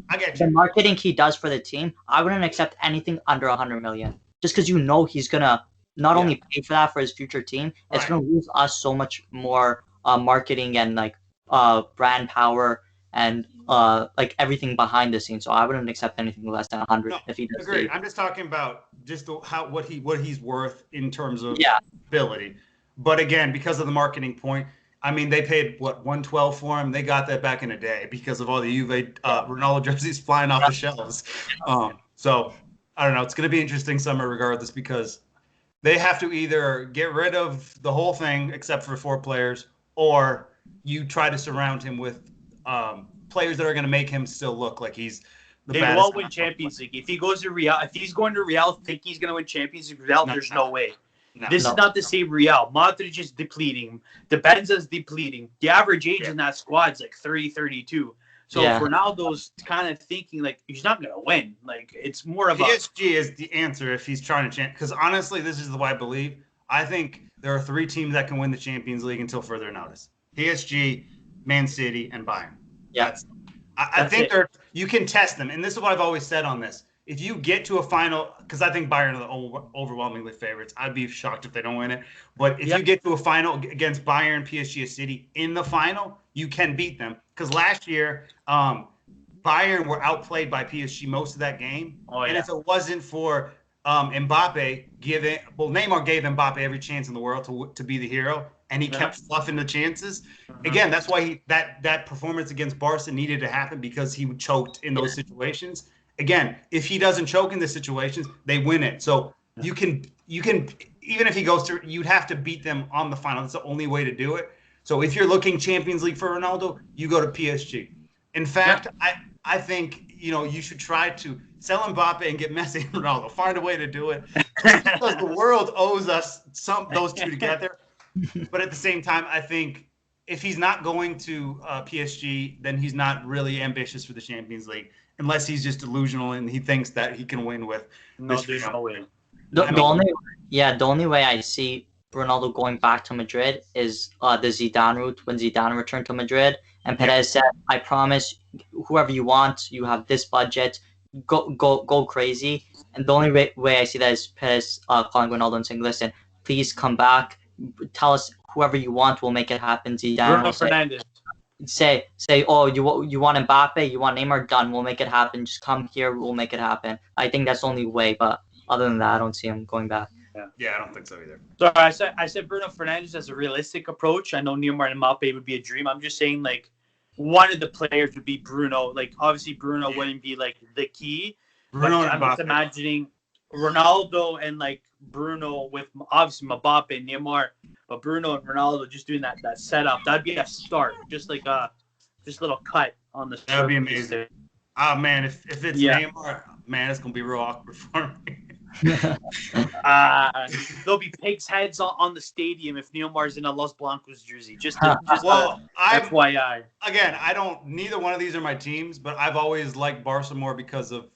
I get you. The marketing he does for the team, I wouldn't accept anything under 100 million. Just because he's gonna not only pay for that for his future team, it's gonna lose us so much more marketing and brand power and everything behind the scenes. So I wouldn't accept anything less than 100 if he does. Agreed. I'm just talking about just what he's worth in terms of ability. But again, because of the marketing point, I mean, they paid 112 for him. They got that back in a day because of all the Juve Ronaldo jerseys flying off the shelves. So I don't know. It's going to be an interesting summer regardless, because they have to either get rid of the whole thing except for 4 players, or you try to surround him with players that are going to make him still look like he's the best. They won't win Champions League. If he goes to Real, if he's going to Real, think he's going to win Champions League. There's no way. This is not the same Real. Modric is depleting. The Benza's depleting. The average age in that squad is 30, 32. So if Ronaldo's kind of thinking he's not going to win. It's more of PSG is the answer if he's trying to change. Because honestly, this is the way I believe. I think there are 3 teams that can win the Champions League until further notice: PSG, Man City, and Bayern. Yeah. I think you can test them. And this is what I've always said on this. If you get to a final, because I think Bayern are the overwhelmingly favorites. I'd be shocked if they don't win it. But if you get to a final against Bayern, PSG, or City in the final, you can beat them. Because last year, Bayern were outplayed by PSG most of that game. And if it wasn't for Mbappe Neymar gave Mbappe every chance in the world to be the hero. and he kept fluffing the chances. Again, that's why that performance against Barca needed to happen, because he choked in those situations. Again, if he doesn't choke in the situations, they win it. So you can even if he goes through, you'd have to beat them on the final. That's the only way to do it. So if you're looking Champions League for Ronaldo, you go to PSG. In fact, I think you should try to sell Mbappe and get Messi and Ronaldo. Find a way to do it, just because the world owes us those two together. But at the same time, I think if he's not going to PSG, then he's not really ambitious for the Champions League, unless he's just delusional and he thinks that he can win with. No, there's no way. The only way I see Ronaldo going back to Madrid is the Zidane route, when Zidane returned to Madrid and Perez said, "I promise, whoever you want, you have this budget, go crazy." And the only way I see that is Perez calling Ronaldo and saying, "Listen, please come back. Tell us whoever you want, we'll make it happen." Zidane will say, "Oh, you want Mbappe, you want Neymar, done. We'll make it happen. Just come here, we'll make it happen." I think that's the only way, but other than that, I don't see him going back. Yeah, I don't think so either. So I said Bruno Fernandes as a realistic approach. I know Neymar and Mbappe would be a dream. I'm just saying, like, one of the players would be Bruno. Like, obviously Bruno wouldn't be like the key. Bruno and I'm just imagining Ronaldo and like Bruno with obviously Mbappe and Neymar, but Bruno and Ronaldo just doing that setup. That'd be a start. Just like a little cut on the. That'd be amazing. Oh man, if it's Neymar, man, it's gonna be real awkward for me. There'll be pigs' heads on the stadium if Neymar's in a Los Blancos jersey. FYI. Again, neither one of these are my teams, but I've always liked Barca more because of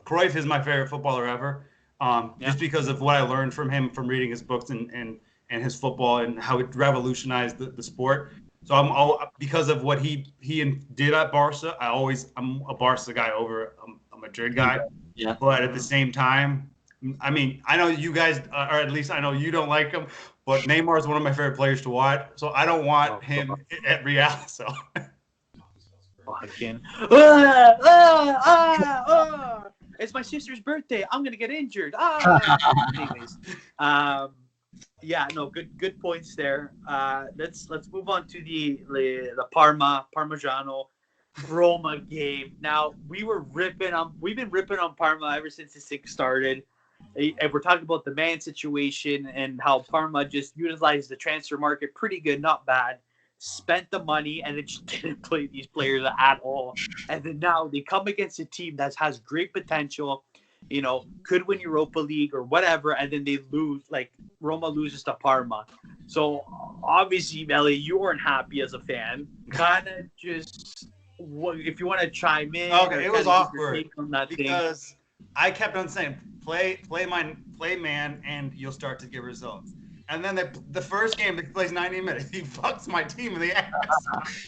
Cruyff is my favorite footballer ever. Just because of what I learned from him from reading his books and his football and how it revolutionized the sport. So because of what he did at Barca, I'm a Barca guy over a Madrid guy. Yeah. But at the same time, I mean, I know you guys, or at least I know you don't like him, but Neymar is one of my favorite players to watch. So I don't want him at Real. So. Fucking. It's my sister's birthday. I'm gonna get injured. Anyways, good points there. Let's move on to the Parmigiano Roma game. Now we've been ripping on Parma ever since this thing started. And we're talking about the man situation and how Parma just utilized the transfer market pretty good, not bad. Spent the money and it just didn't play these players at all. And then now they come against a team that has great potential, could win Europa League or whatever, and then they lose. Like Roma loses to Parma. So obviously, Eliot, you weren't happy as a fan. Kind of just, if you want to chime in. Okay, it was awkward because I kept on saying, play man, and you'll start to get results. And then the first game, he plays 90 minutes. He fucks my team in the ass.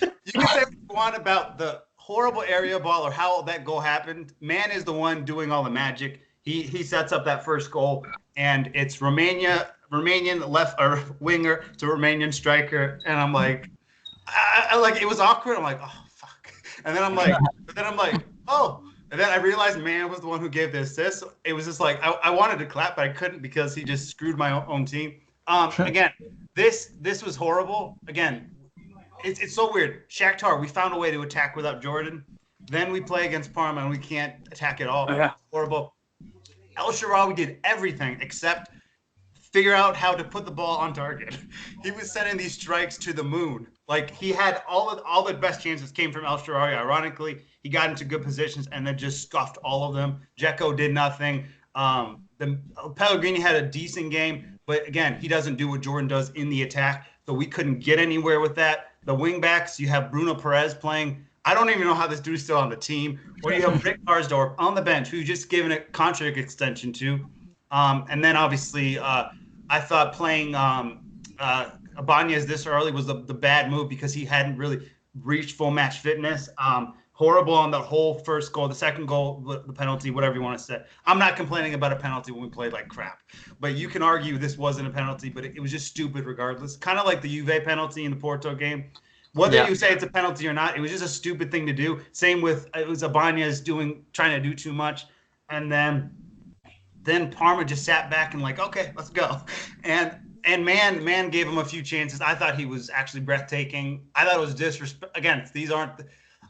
You can say what you want about the horrible area ball or how that goal happened. Man is the one doing all the magic. He sets up that first goal, and it's Romanian left or winger to Romanian striker. And I'm like, I like, it was awkward. I'm like, oh fuck. And then I'm like, oh. And then I realized Man was the one who gave the assist. It was just like I wanted to clap, but I couldn't because he just screwed my own team. Again, this was horrible. Again, it's so weird. Shakhtar, we found a way to attack without Jordan. Then we play against Parma and we can't attack at all. Yeah. Horrible. El Shaarawy did everything except figure out how to put the ball on target. He was sending these strikes to the moon. Like, he had all the best chances came from El Shaarawy. Ironically, he got into good positions and then just scuffed all of them. Dzeko did nothing. Pellegrini had a decent game, but again, he doesn't do what Jordan does in the attack. So we couldn't get anywhere with that. The wingbacks, you have Bruno Perez playing. I don't even know how this dude's still on the team. Or you have Rick Karsdorp on the bench, who just given a contract extension to. And then obviously, I thought playing Ibanez this early was the bad move because he hadn't really reached full match fitness. Horrible on the whole first goal. The second goal, the penalty, whatever you want to say. I'm not complaining about a penalty when we played like crap. But you can argue this wasn't a penalty, but it was just stupid regardless. Kind of like the Juve penalty in the Porto game. Whether you say it's a penalty or not, it was just a stupid thing to do. Same with, it was Ibanez trying to do too much. And then Parma just sat back and like, okay, let's go. And And man gave him a few chances. I thought he was actually breathtaking. I thought it was disrespect. Again, these aren't.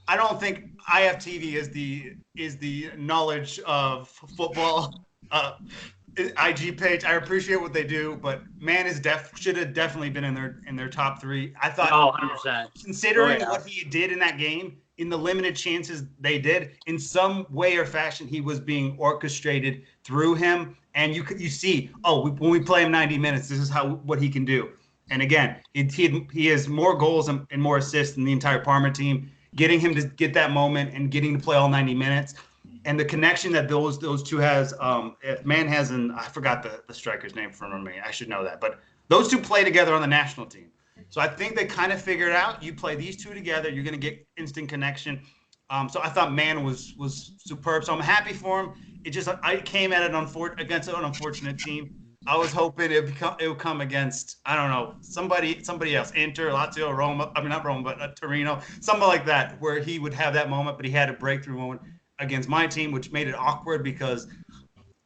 I don't think IFTV is the knowledge of football IG page. I appreciate what they do, but man should have definitely been in their top 3. I thought, 100%. Considering what he did in that game, in the limited chances they did, in some way or fashion, he was being orchestrated through him. And you see, when we play him 90 minutes, this is what he can do. And again, he has more goals and more assists than the entire Parma team. Getting him to get that moment and getting to play all 90 minutes, and the connection that those two has, man has, and I forgot the striker's name from me. I should know that, but those two play together on the national team. So I think they kind of figured out, you play these two together, you're going to get instant connection. So I thought man was superb. So I'm happy for him. I came at it against an unfortunate team. I was hoping it would come against, I don't know, somebody else, Inter, Lazio, Roma. I mean, not Roma, but Torino, something like that, where he would have that moment, but he had a breakthrough moment against my team, which made it awkward because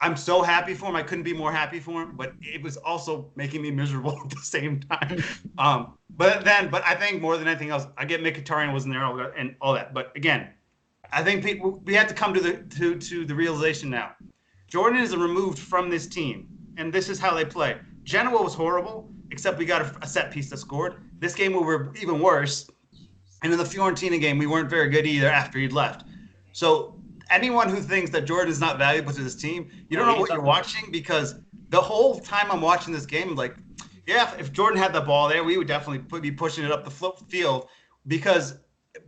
I'm so happy for him. I couldn't be more happy for him, but it was also making me miserable at the same time. But I think more than anything else, I get Mkhitaryan wasn't there and all that. But again, I think we have to come to the realization now. Jordan is removed from this team, and this is how they play. Genoa was horrible, except we got a set piece that scored. This game we were even worse. And in the Fiorentina game, we weren't very good either after he'd left. So anyone who thinks that Jordan is not valuable to this team, you don't know what you're watching, because the whole time I'm watching this game, I'm like, yeah, if Jordan had the ball there, we would definitely be pushing it up the field, because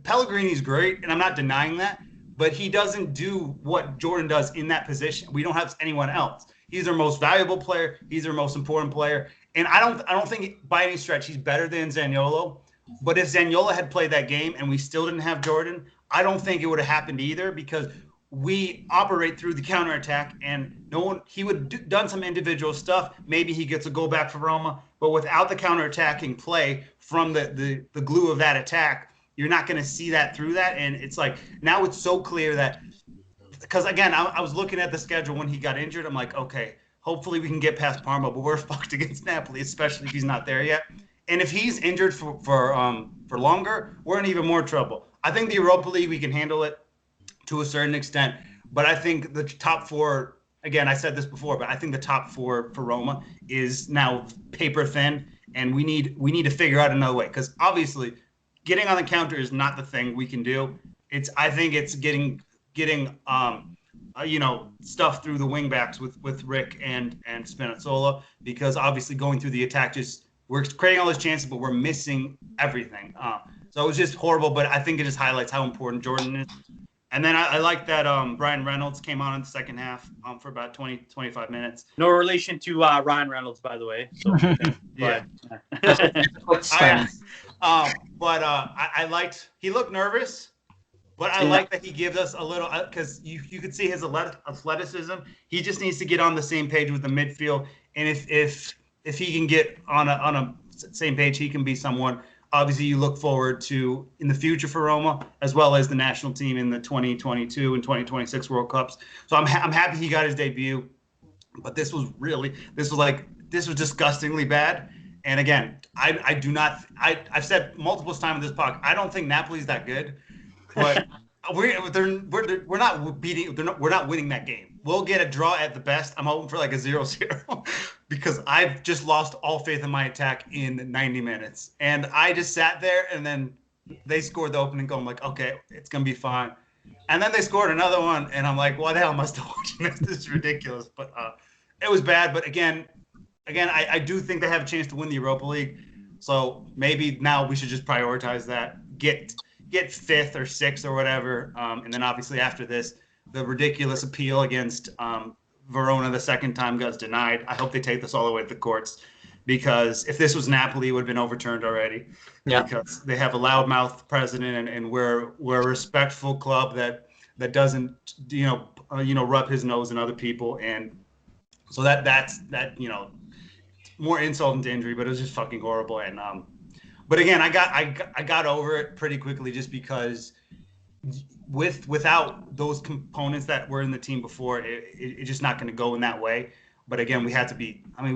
Pellegrini's great, and I'm not denying that, but he doesn't do what Jordan does in that position. We don't have anyone else. He's our most valuable player. He's our most important player. And I don't think by any stretch he's better than Zaniolo. But if Zaniolo had played that game and we still didn't have Jordan, I don't think it would have happened either, because we operate through the counterattack, and he would have done some individual stuff. Maybe he gets a goal back for Roma, but without the counterattacking play from the glue of that attack, you're not going to see that through that. And it's like, now it's so clear that, because again, I was looking at the schedule when he got injured. I'm like, okay, hopefully we can get past Parma, but we're fucked against Napoli, especially if he's not there yet. And if he's injured for longer, we're in even more trouble. I think the Europa League, we can handle it to a certain extent, but I think the top 4, again, I said this before, but I think the top 4 for Roma is now paper thin, and we need to figure out another way, because obviously getting on the counter is not the thing we can do. I think it's getting stuff through the wing backs with Rick and Spinazzola, because obviously going through the attack, we're creating all those chances, but we're missing everything. So it was just horrible, but I think it just highlights how important Jordan is. And then I like that Ryan Reynolds came on in the second half for about 20-25 minutes. No relation to Ryan Reynolds, by the way. So, yeah. I liked, he looked nervous, but I like that he gives us a little, because you could see his athleticism. He just needs to get on the same page with the midfield, and if he can get on a same page, he can be someone. Obviously, you look forward to in the future for Roma, as well as the national team in the 2022 and 2026 World Cups. So I'm happy he got his debut, but this was disgustingly bad. And again, I've said multiple times in this podcast, I don't think Napoli's that good, but we're not winning that game. We'll get a draw at the best. I'm hoping for like a 0-0 because I've just lost all faith in my attack in 90 minutes. And I just sat there, and then they scored the opening goal. I'm like, okay, it's going to be fine. And then they scored another one, and I'm like, why the hell am I still watching this? This is ridiculous. But it was bad. But again, I do think they have a chance to win the Europa League. So maybe now we should just prioritize that, get 5th or 6th or whatever. And then obviously after this, the ridiculous appeal against Verona the second time got denied. I hope they take this all the way to the courts, because if this was Napoli, it would have been overturned already. Yeah. Because they have a loudmouth president, and we're a respectful club that doesn't rub his nose in other people, and so that's more insult than injury, but it was just fucking horrible. And but again, I got over it pretty quickly, just because without those components that were in the team before, it's just not going to go in that way. But again, we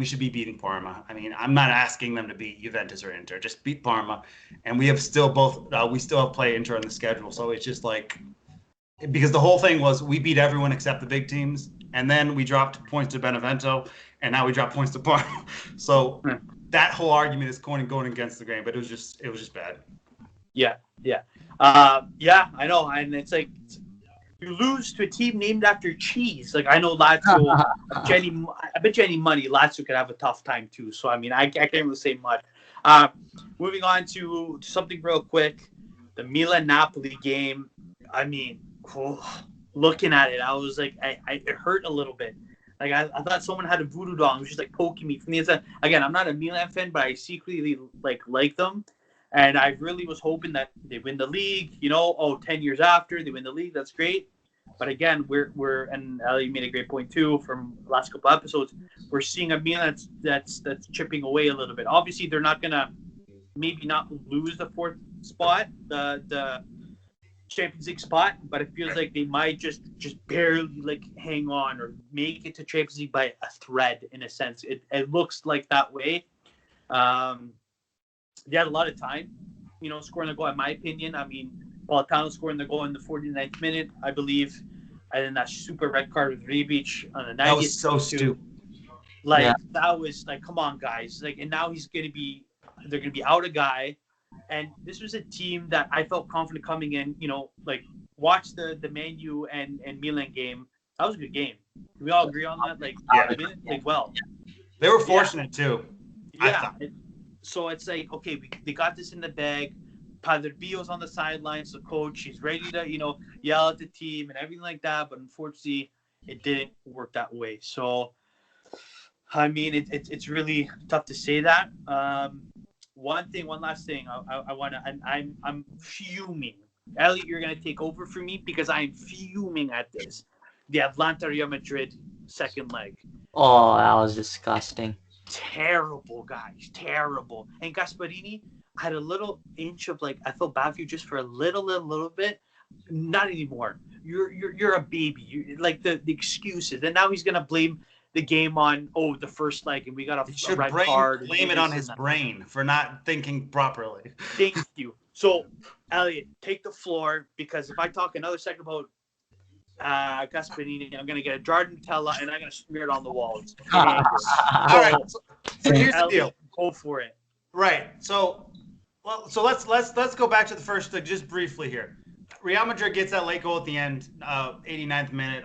should be beating Parma. I mean, I'm not asking them to beat Juventus or Inter. Just beat Parma. And we still have play Inter on the schedule. So it's just like, because the whole thing was we beat everyone except the big teams. And then we dropped points to Benevento. And now we drop points to Parma. So that whole argument is going against the grain. But it was just bad. Yeah. I know. And it's like, you lose to a team named after cheese. Like, I know Lazio. I bet you any money Lazio could have a tough time too. So I mean, I can't really say much. Moving on to something real quick, the Milan-Napoli game. I mean, looking at it, I was like, it hurt a little bit. Like I thought someone had a voodoo doll and was just like poking me from the inside. Again, I'm not a Milan fan, but I secretly like them. And I really was hoping that they win the league, 10 years after they win the league. That's great. But again, we're and Eliot made a great point too from the last couple episodes. We're seeing a Milan that's chipping away a little bit. Obviously, they're not gonna maybe not lose the fourth spot, the Champions League spot, but it feels like they might just barely hang on or make it to Champions League by a thread in a sense. It looks like that way. They had a lot of time, scoring the goal, in my opinion. I mean, Politano scoring the goal in the 49th minute, I believe. And then that super red card with Rebic on the 90th. That was so stupid. That was come on, guys. And now they're going to be out a guy. And this was a team that I felt confident coming in, watch the Man U and Milan game. That was a good game. Can we all agree on that? Well. They were fortunate too. Yeah. So it's like, okay, they got this in the bag. Padre Bio's on the sidelines, the coach. He's ready to, yell at the team and everything like that. But unfortunately, it didn't work that way. So, I mean, it's really tough to say that. One last thing, I want to, and I'm fuming. Eliot, you're going to take over for me because I'm fuming at this. The Atalanta Real Madrid second leg. Oh, that was disgusting. Terrible, guys. Terrible. And Gasperini had a little inch of I felt bad for you just for a little bit. Not anymore. You're a baby. You the excuses. And now he's gonna blame the game on the first leg and we got a red card. Blame it on his brain for not thinking properly. Thank you. So Eliot, take the floor because if I talk another second about Gasperini, I'm gonna get a jar of Nutella and I'm gonna smear it on the walls. All right. So here's the deal. Go for it. Right. So let's go back to the first just briefly here. Real Madrid gets that late goal at the end, 89th minute.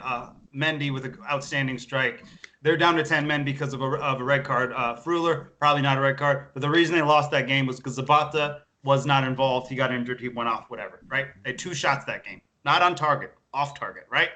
Mendy with an outstanding strike. They're down to 10 men because of a red card. Freuler, probably not a red card, but the reason they lost that game was because Zapata was not involved. He got injured. He went off. Whatever. Right. They had 2 shots that game, not on target. Off target, right?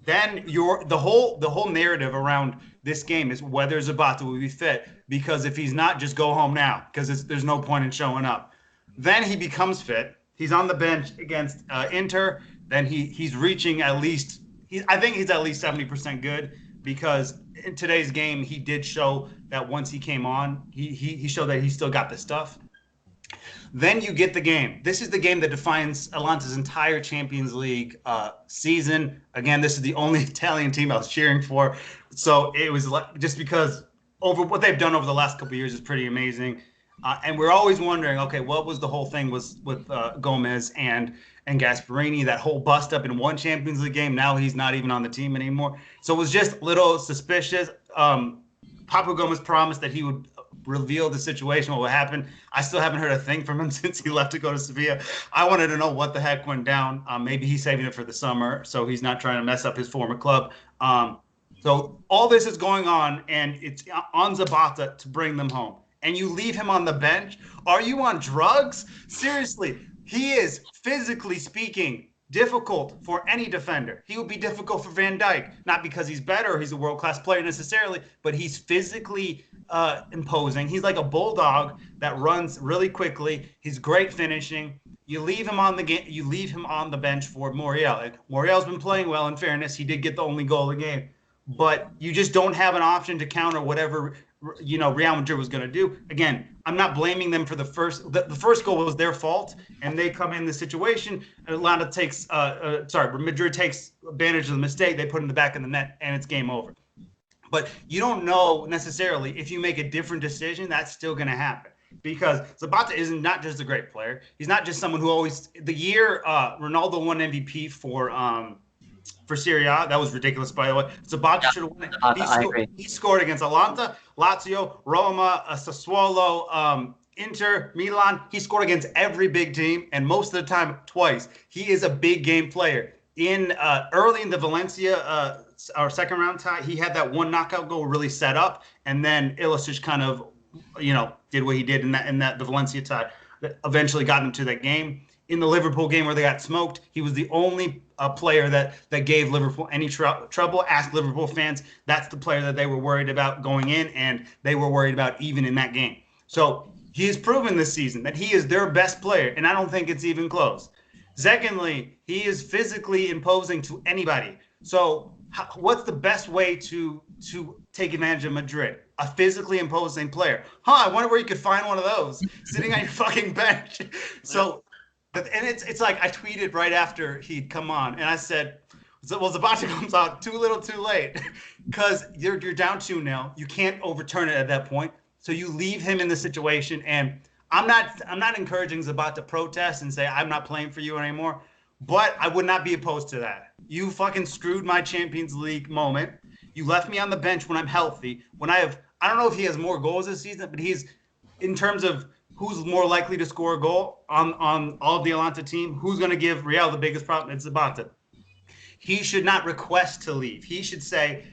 Then the whole narrative around this game is whether Zapata will be fit, because if he's not, just go home now because there's no point in showing up. Then he becomes fit. He's on the bench against Inter. Then he's reaching I think he's at least 70% good because in today's game he did show that once he came on, he showed that he still got the stuff. Then you get the game. This is the game that defines Atalanta's entire Champions League season. Again, this is the only Italian team I was cheering for. So it was just because over what they've done over the last couple of years is pretty amazing. And we're always wondering, okay, what was the whole thing with Gomez and Gasperini, that whole bust up in one Champions League game. Now he's not even on the team anymore. So it was just a little suspicious. Papa Gomez promised that he would reveal the situation, what would happen. I still haven't heard a thing from him since he left to go to Sevilla. I wanted to know what the heck went down. Maybe he's saving it for the summer, so he's not trying to mess up his former club. So all this is going on, and it's on Zapata to bring them home. And you leave him on the bench? Are you on drugs? Seriously, he is, physically speaking, difficult for any defender. He would be difficult for Van Dijk, not because he's better or he's a world-class player necessarily, but he's physically imposing. He's like a bulldog that runs really quickly. He's great finishing. You leave him on the game. You leave him on the bench for Muriel. Muriel's been playing well. In fairness, he did get the only goal of the game, but you just don't have an option to counter whatever Real Madrid was going to do. Again, I'm not blaming them for the first. The first goal was their fault, and they come in the situation. Madrid takes advantage of the mistake. They put in the back of the net, and it's game over. But you don't know necessarily if you make a different decision, that's still going to happen. Because Zapata isn't not just a great player. He's not just someone who always the year Ronaldo won MVP for Serie A. That was ridiculous, by the way. Zapata should have won it. I agree. He scored against Atalanta, Lazio, Roma, Sassuolo, Inter, Milan. He scored against every big team, and most of the time twice. He is a big game player. In early in the Valencia our second round tie, he had that one knockout goal really set up, and then Ilicic kind of, did what he did in that the Valencia tie that eventually got him to that game. In the Liverpool game where they got smoked, he was the only player that gave Liverpool any trouble. Ask Liverpool fans, that's the player that they were worried about going in, and they were worried about even in that game. So he has proven this season that he is their best player, and I don't think it's even close. Secondly, he is physically imposing to anybody. So what's the best way to take advantage of Madrid? A physically imposing player. I wonder where you could find one of those sitting on your fucking bench. So, and it's like I tweeted right after he'd come on, and I said, well, Zapata comes out too little too late, because you're down 2-0. You can't overturn it at that point. So you leave him in the situation, and I'm not encouraging Zapata to protest and say I'm not playing for you anymore, but I would not be opposed to that. You fucking screwed my Champions League moment. You left me on the bench when I'm healthy. When I don't know if he has more goals this season, but he's, in terms of who's more likely to score a goal on all of the Atalanta team, who's going to give Real the biggest problem? It's Zapata. He should not request to leave. He should say,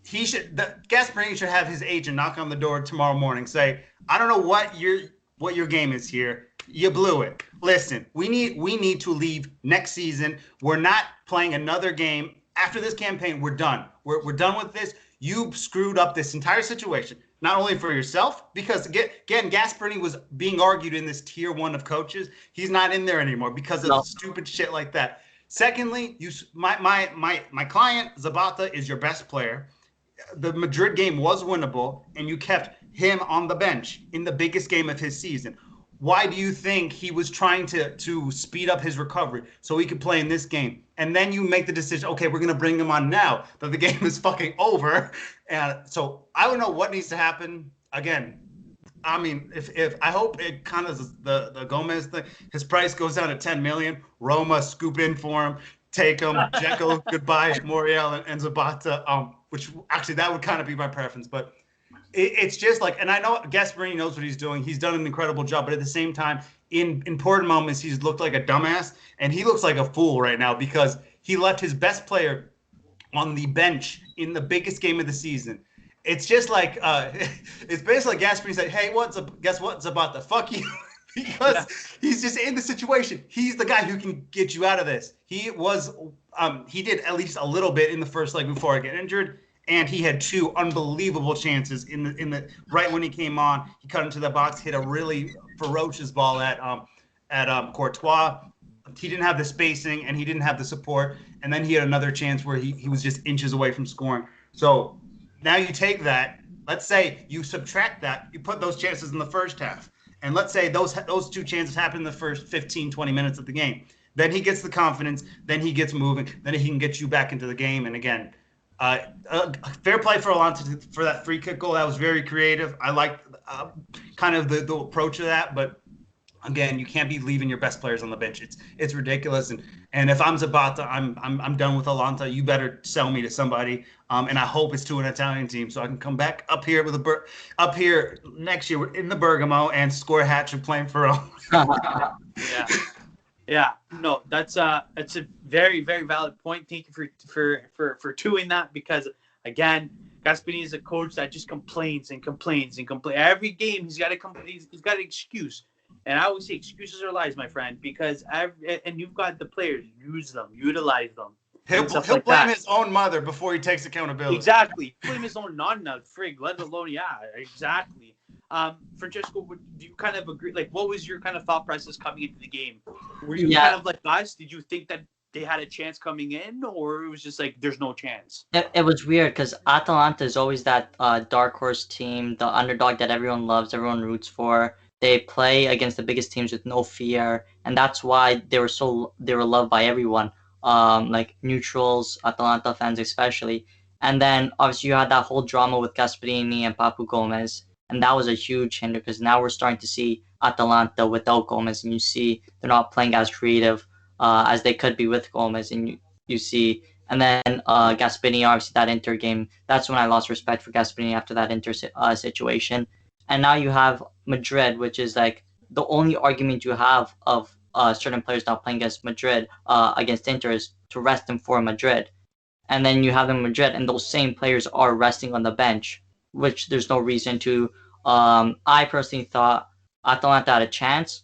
Gasperini should have his agent knock on the door tomorrow morning, say, I don't know what your game is here. You blew it. Listen, we need to leave next season. We're not playing another game. After this campaign, we're done. We're done with this. You screwed up this entire situation, not only for yourself, because again, Gasperini was being argued in this tier 1 of coaches. He's not in there anymore because of stupid shit like that. Secondly, my client Zapata is your best player. The Madrid game was winnable, and you kept him on the bench in the biggest game of his season. Why do you think he was trying to speed up his recovery so he could play in this game? And then you make the decision, okay, we're going to bring him on now that the game is fucking over. And so I don't know what needs to happen. Again, I mean, if I hope it kind of the Gomez thing, his price goes down to 10 million. Roma scoop in for him, take him. Dzeko, goodbye, Moriel and Zapata. Which actually that would kind of be my preference, but it's just like, and I know Gasperini knows what he's doing. He's done an incredible job, but at the same time, in important moments, he's looked like a dumbass, and he looks like a fool right now because he left his best player on the bench in the biggest game of the season. It's just like, it's basically like Gasperini said, hey, guess what, Zapata? Fuck you. Because he's just in the situation. He's the guy who can get you out of this. He did at least a little bit in the first leg before I get injured. And he had 2 unbelievable chances in the right when he came on. He cut into the box, hit a really ferocious ball at Courtois. He didn't have the spacing and he didn't have the support. And then he had another chance where he was just inches away from scoring. So now you take that. Let's say you subtract that. You put those chances in the first half. And let's say those 2 chances happen in the first 15, 20 minutes of the game. Then he gets the confidence. Then he gets moving. Then he can get you back into the game. And again, fair play for Atalanta for that free kick goal. That was very creative. I liked kind of the approach of that, but again, you can't be leaving your best players on the bench. It's ridiculous. And if I'm Zapata, I'm done with Atalanta. You better sell me to somebody. And I hope it's to an Italian team so I can come back up here up here next year in the Bergamo and score a hat trick playing for Roma. Yeah, no, that's a very, very valid point. Thank you for doing that, because again, Gasperini is a coach that just complains and complains and complains. Every game he's got an excuse. And I always say excuses are lies, my friend, because and you've got the players, use them, utilize them. He'll blame his own mother before he takes accountability. Exactly. Blame his own nonna, frig, let alone, exactly. Francesco, do you kind of agree? Like, what was your kind of thought process coming into the game? Were you kind of like us? Did you think that they had a chance coming in, or it was just like there's no chance? It was weird because Atalanta is always that dark horse team, the underdog that everyone loves, everyone roots for. They play against the biggest teams with no fear, and that's why they were loved by everyone, like neutrals, Atalanta fans especially. And then obviously you had that whole drama with Gasperini and Papu Gomez, and that was a huge hinder because now we're starting to see Atalanta without Gomez, and you see they're not playing as creative as they could be with Gomez, and you see. And then Gasperini, obviously that Inter game, that's when I lost respect for Gasperini after that Inter situation. And now you have Madrid, which is like the only argument you have of certain players not playing against Madrid, against Inter, is to rest them for Madrid. And then you have them in Madrid, and those same players are resting on the bench, which there's no reason to. I personally thought Atalanta had a chance,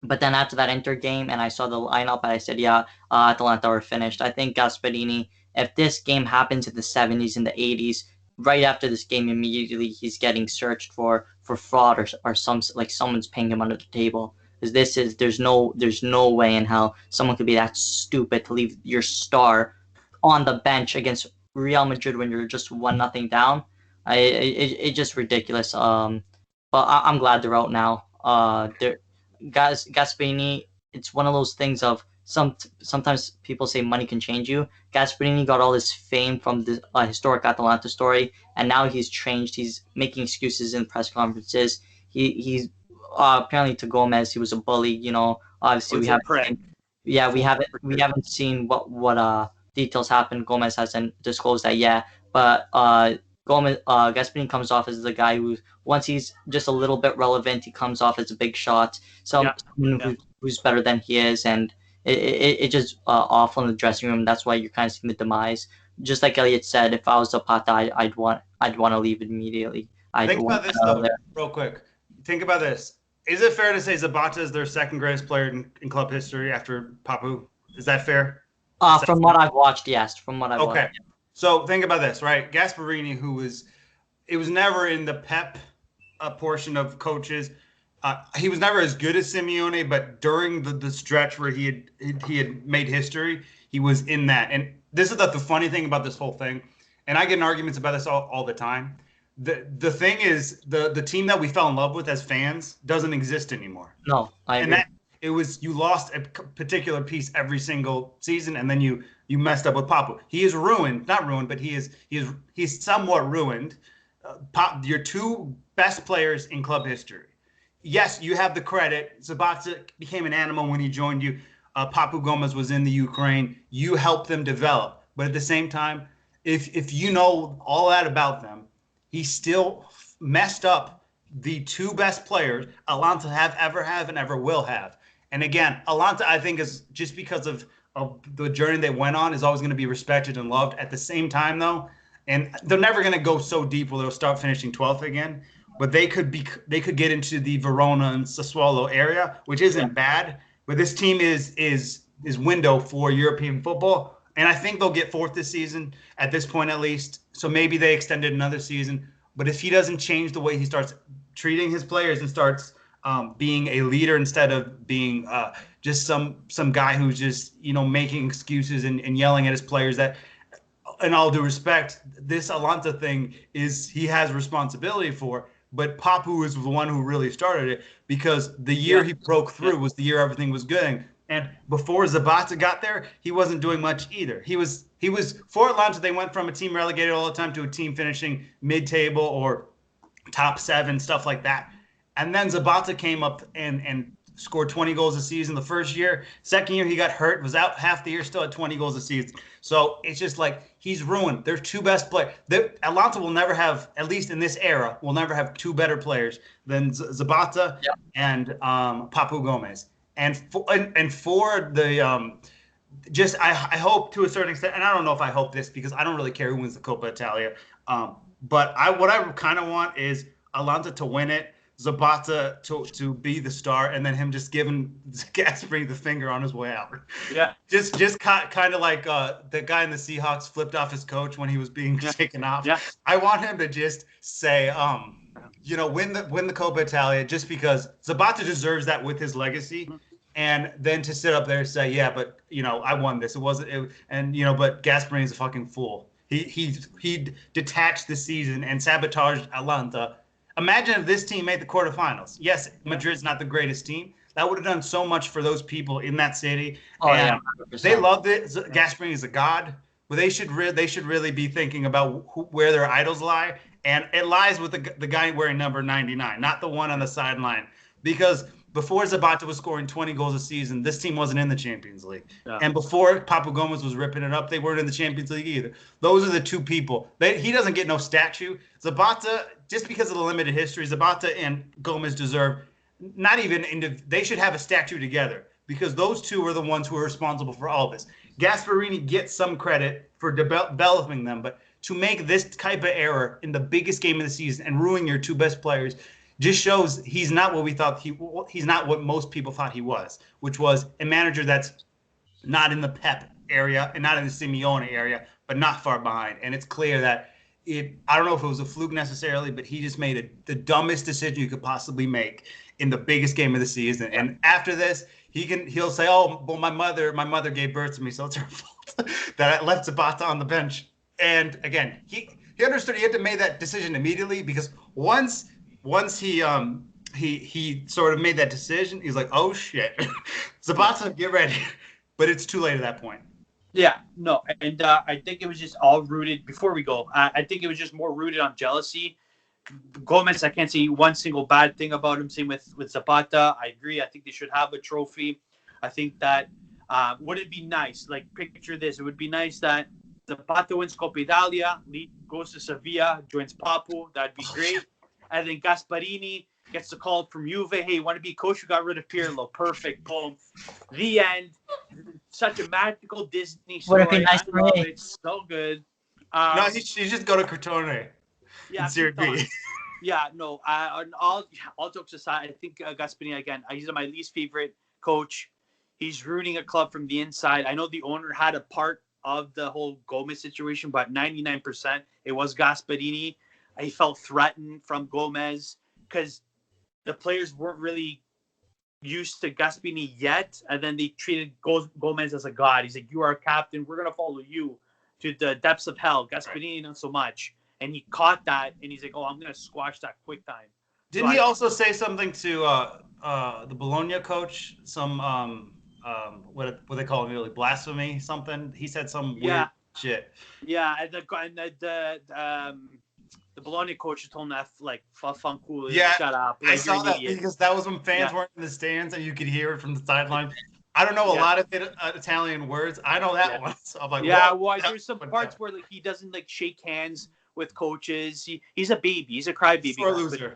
but then after that Inter game, and I saw the lineup, I said, yeah, Atalanta are finished. I think Gasperini, if this game happens in the 70s and the 80s, right after this game, immediately he's getting searched for fraud or some like someone's paying him under the table. Because there's no way in hell someone could be that stupid to leave your star on the bench against Real Madrid when you're just 1-0 down. It's just ridiculous. But I'm glad they're out now. Gasperini, it's one of those things of sometimes people say money can change you. Gasperini got all his fame from the historic Atalanta story, and now he's changed. He's making excuses in press conferences. He's apparently to Gomez, he was a bully. You know, obviously we haven't seen what details happened. Gomez hasn't disclosed that yet, but Gasperini comes off as the guy who, once he's just a little bit relevant, he comes off as a big shot, someone who's better than he is, and it just awful in the dressing room. That's why you're kind of seeing the demise. Just like Eliot said, if I was Zapata, I'd want to leave immediately. Think about this though, real quick. Think about this. Is it fair to say Zapata is their second greatest player in club history after Papu? Is that fair? From what I've watched, yes. From what I've watched. Okay. So think about this, right? Gasperini, it was never in the Pep portion of coaches. He was never as good as Simeone, but during the stretch where he had made history, he was in that. And this is the funny thing about this whole thing, and I get in arguments about this all the time. The thing is, the team that we fell in love with as fans doesn't exist anymore. No, I agree. And you lost a particular piece every single season, and then you messed up with Papu. He is ruined, not ruined, but he's somewhat ruined. Your two best players in club history. Yes, you have the credit. Zapata became an animal when he joined you. Papu Gomez was in the Ukraine. You helped them develop, but at the same time, if you know all that about them, he still messed up the two best players Atalanta have and ever will have. And again, Atalanta, I think, is just because of the journey they went on, is always going to be respected and loved. At the same time, though, and they're never going to go so deep where they'll start finishing 12th again. But they could get into the Verona and Sassuolo area, which isn't bad. But this team is window for European football, and I think they'll get fourth this season at this point at least. So maybe they extended another season. But if he doesn't change the way he starts treating his players and starts being a leader instead of being just some guy who's just making excuses and yelling at his players, that, in all due respect, this Atalanta thing he has responsibility for. But Papu is the one who really started it, because the year he broke through was the year everything was good. And before Zapata got there, he wasn't doing much either. He was for Atalanta. They went from a team relegated all the time to a team finishing mid-table or top 7, stuff like that. And then Zapata came up and scored 20 goals a season the first year. Second year, he got hurt, was out half the year, still at 20 goals a season. So it's just like he's ruined. Their two best players. Atalanta will never have, at least in this era, will never have two better players than Zapata and Papu Gomez. And for the I hope to a certain extent, and I don't know if I hope this because I don't really care who wins the Coppa Italia. But what I kind of want is Atalanta to win it, Zapata to be the star, and then him just giving Gasperini the finger on his way out. Yeah. Just kind of like the guy in the Seahawks flipped off his coach when he was being taken off. Yeah. I want him to just say, win the Coppa Italia, just because Zapata deserves that with his legacy. Mm-hmm. And then to sit up there and say, yeah, but I won this. It wasn't, but Gasperini's a fucking fool. He detached the season and sabotaged Atalanta. Imagine if this team made the quarterfinals. Yes, Madrid's not the greatest team. That would have done so much for those people in that city. Oh, and they loved it. Gasperini is a god. where they should really be thinking about where their idols lie, and it lies with the guy wearing number 99, not the one on the sideline, because before Zapata was scoring 20 goals a season, this team wasn't in the Champions League. Yeah. And before Papu Gomez was ripping it up, they weren't in the Champions League either. Those are the two people. He doesn't get no statue. Zapata, just because of the limited history, Zapata and Gomez deserve not even they should have a statue together, because those two are the ones who are responsible for all this. Gasperini gets some credit for developing them, but to make this type of error in the biggest game of the season and ruin your two best players just shows he's not what we thought he's not what most people thought he was, which was a manager that's not in the Pep area and not in the Simeone area, but not far behind. And it's clear that I don't know if it was a fluke necessarily, but he just made the dumbest decision you could possibly make in the biggest game of the season. And after this, he'll say, "Oh, well, my mother gave birth to me, so it's her fault that I left Zapata on the bench." And again, he understood he had to make that decision immediately, because once he sort of made that decision, he's like, "Oh shit, Zapata, get ready." But it's too late at that point. Yeah, no, and I think it was just all rooted. Before we go, I think it was just more rooted on jealousy. Gomez, I can't see one single bad thing about him. Same with Zapata. I agree. I think they should have a trophy. I think that would it be nice? Like, picture this: it would be nice that Zapata wins Coppa Italia, goes to Sevilla, joins Papu. That'd be great. And then Gasperini gets the call from Juve. Hey, you want to be coach? You got rid of Pirlo. Perfect. Boom. The end. Such a magical Disney story. Would it be nice for me? It's so good. No, you just go to Crotone. Yeah, Serie B. Yeah, no. All jokes aside, I think Gasperini, again, he's my least favorite coach. He's ruining a club from the inside. I know the owner had a part of the whole Gomez situation, but 99% it was Gasperini. He felt threatened from Gomez because the players weren't really used to Gasperini yet, and then they treated Gomez as a god. He's like, "You are a captain. We're gonna follow you to the depths of hell." Gasperini not so much, and he caught that, and he's like, "Oh, I'm gonna squash that quick time." Didn't he also say something to the Bologna coach? Some what they call it, really blasphemy? Something he said some weird shit. Yeah, and the Bologna coach told him that, like, "Fanculo, shut up." Like, I saw that because that was when fans weren't in the stands and you could hear it from the sideline. I don't know a lot of Italian words. I know that one. So I'm like, well, there's some parts where like he doesn't like shake hands with coaches. He's a baby. He's a crybaby. Sore loser.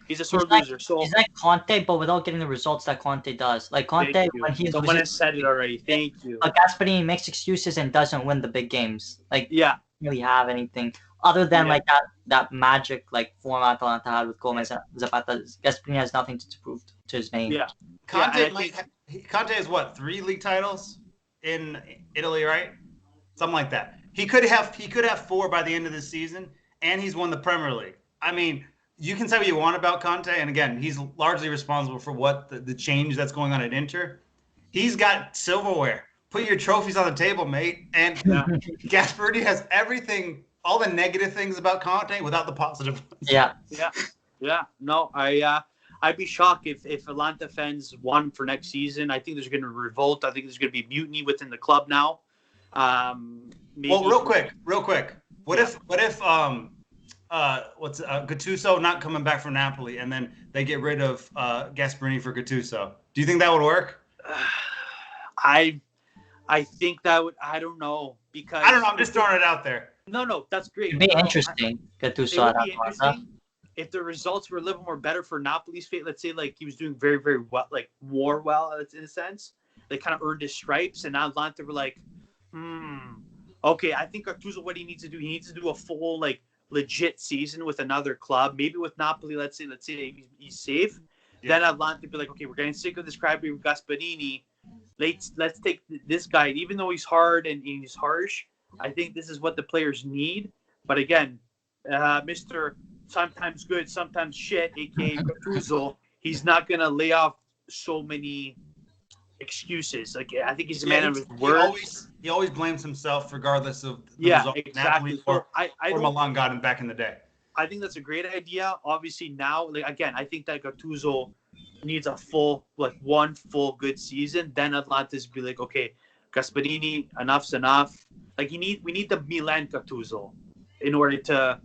He's a sore loser. So he's like Conte, but without getting the results that Conte does. Like Conte, when he's someone has said it already. Thank you. But Gasperini makes excuses and doesn't win the big games. Like, doesn't really have anything other than like that magic like form Atalanta had with Gomez and Zapata. Gasperini has nothing to prove to his name. Yeah. Conte has what, 3 league titles in Italy, right? Something like that. He could have 4 by the end of the season, and he's won the Premier League. I mean, you can say what you want about Conte, and again, he's largely responsible for what the change that's going on at Inter. He's got silverware. Put your trophies on the table, mate. And Gasperini has everything, all the negative things about Conte without the positive ones. Yeah. No, I'd be shocked if Atalanta fans won for next season. I think there's going to be revolt. I think there's going to be mutiny within the club now. Well, real quick. What if Gattuso not coming back from Napoli, and then they get rid of Gasperini for Gattuso? Do you think that would work? I think that would. I don't know, because I don't know. I'm just throwing it out there. No, that's great. It'd be interesting. Gattuso. It would be interesting if the results were a little more better for Napoli's fate. Let's say like he was doing very, very well, like more well in a sense. They kind of earned his stripes, and now Atalanta were like, okay. I think Gattuso, what he needs to do, he needs to do a full like legit season with another club. Maybe with Napoli, let's say he's safe. Yeah. Then Atalanta be like, okay, we're getting sick of this crybaby with Gasperini. Let's take this guy, even though he's hard and he's harsh. I think this is what the players need. But again, Mr. Sometimes good, sometimes shit, aka Gattuso, he's not gonna lay off so many excuses. Like, I think he's a man of his word. He always blames himself, regardless of the result. Exactly. Or Milan got him back in the day. I think that's a great idea. Obviously, now, like, again, I think that Gattuso needs one full good season. Then Atlantis be like, okay, Gasperini, enough's enough. Like we need the Milan Gattuso in order to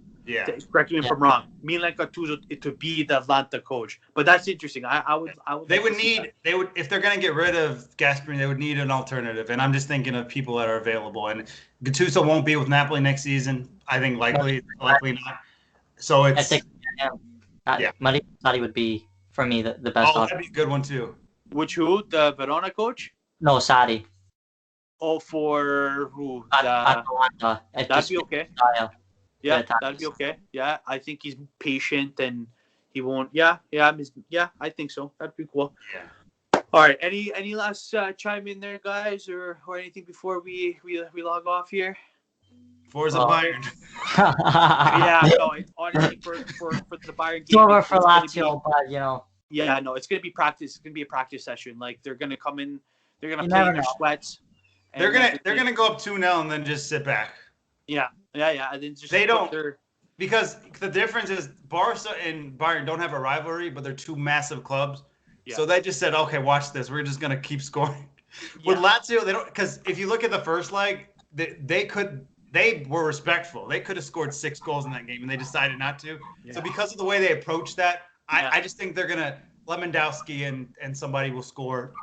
correct me if I'm wrong. Milan Gattuso to be the Atalanta coach. But that's interesting. I would. They would if they're gonna get rid of Gasperini, they would need an alternative. And I'm just thinking of people that are available. And Gattuso won't be with Napoli next season. I think likely not. So it's. I think Mario Sarri would be for me the best. Oh, that'd be a good one too. Who? The Verona coach? No, Sarri. Oh, for who? Atalanta. That'd be okay. Style. Yeah, that'd be okay. Yeah, I think he's patient and he won't. Yeah, I think so. That'd be cool. Yeah. All right. Any last chime in there, guys, or anything before we log off here? Forza Bayern. Yeah, no. Honestly, for the Bayern game, it's over for Lazio, but you know. Yeah, no. It's gonna be practice. It's gonna be a practice session. Like they're gonna come in. They're gonna play in their sweats. They're gonna go up 2-0 and then just sit back. Yeah. And then just because the difference is Barca and Bayern don't have a rivalry, but they're two massive clubs. Yeah. So they just said, okay, watch this. We're just gonna keep scoring. Yeah. With Lazio, they don't, because if you look at the first leg, they were respectful. They could have scored 6 goals in that game, and they decided not to. Yeah. So because of the way they approached that, I just think they're gonna Lewandowski and somebody will score.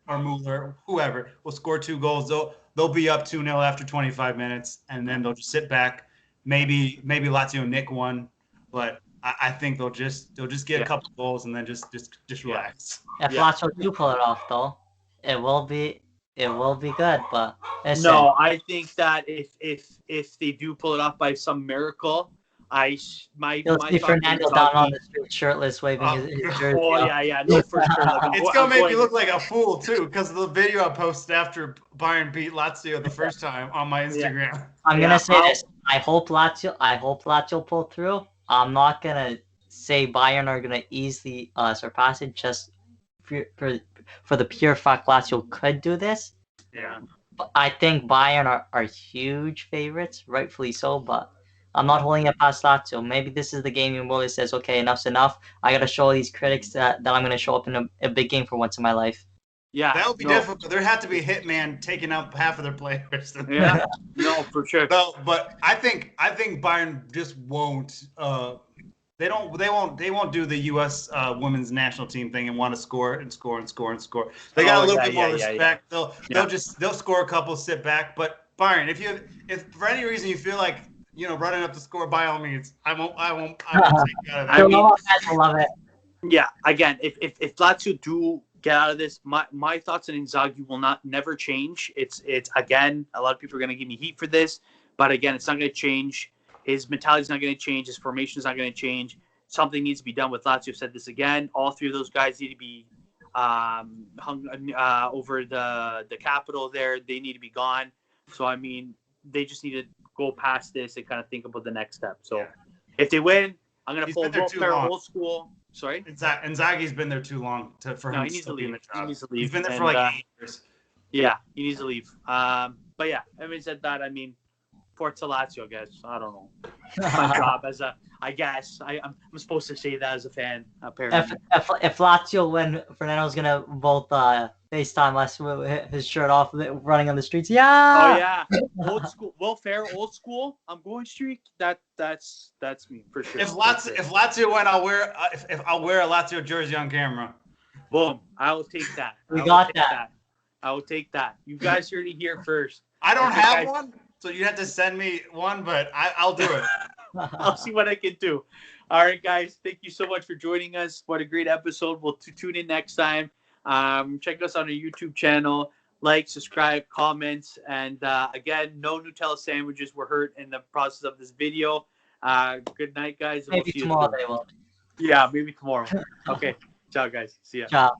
Or Mueller, whoever will score 2 goals. They'll be up 2-0 after 25 minutes, and then they'll just sit back. Maybe Lazio nick one, but I think they'll just get a couple goals and then just relax. If Lazio do pull it off, though, it will be good. But no, I think that if they do pull it off by some miracle, You'll see Fernando down on the street shirtless waving his jersey. Oh yeah, no, for sure. It's gonna make me look like a fool too, because of the video I posted after Bayern beat Lazio the first time on my Instagram. Yeah. I'm gonna say this. I hope Lazio pull through. I'm not gonna say Bayern are gonna easily surpass it, just for the pure fact Lazio could do this. Yeah. But I think Bayern are huge favorites, rightfully so, but I'm not holding it past Lazio. Maybe this is the game when Willie says, okay, enough's enough. I got to show these critics that I'm going to show up in a big game for once in my life. Yeah. That would be difficult. There had to be a hitman taking out half of their players. Yeah. No, for sure. No, but I think Bayern just won't. They won't do the U.S. women's national team thing and want to score and score and score and score. They got a little bit more respect. Yeah. They'll score a couple, sit back. But Bayern, if for any reason you feel like running up the score, by all means, I won't take you out of that. I love it. Yeah, again, if Lazio do get out of this, my thoughts on Inzaghi will never change. It's again, a lot of people are going to give me heat for this, but again, it's not going to change. His mentality is not going to change. His formation is not going to change. Something needs to be done with Lazio. I've said this again. All 3 of those guys need to be hung over the capital there. They need to be gone. So I mean, they just need to go past this and kind of think about the next step. So if they win, I'm going to pull old school. Sorry? Inzaghi's been there too long for him to be in the job. He needs to leave. He's been there for like 8 years. Yeah, he needs to leave. But yeah, having said that, I mean, Forza Lazio, I guess. I don't know. My job I guess. I'm supposed to say that as a fan, apparently. If Lazio win, Fernando's going to both FaceTime us with his shirt off, running on the streets. Yeah! Oh, yeah. Old school. Welfare, old school. I'm going streak. That's me, for sure. If Lazio win, I'll wear a Lazio jersey on camera. Boom. I will take that. I will take that. You guys heard it here first. I don't have one, so you have to send me one, but I'll do it. I'll see what I can do. All right, guys. Thank you so much for joining us. What a great episode. We'll tune in next time. Check us on our YouTube channel. Like, subscribe, comment, and again, no Nutella sandwiches were hurt in the process of this video. Good night, guys. Maybe tomorrow they will. Yeah, maybe tomorrow. Okay. Ciao, guys. See ya. Ciao.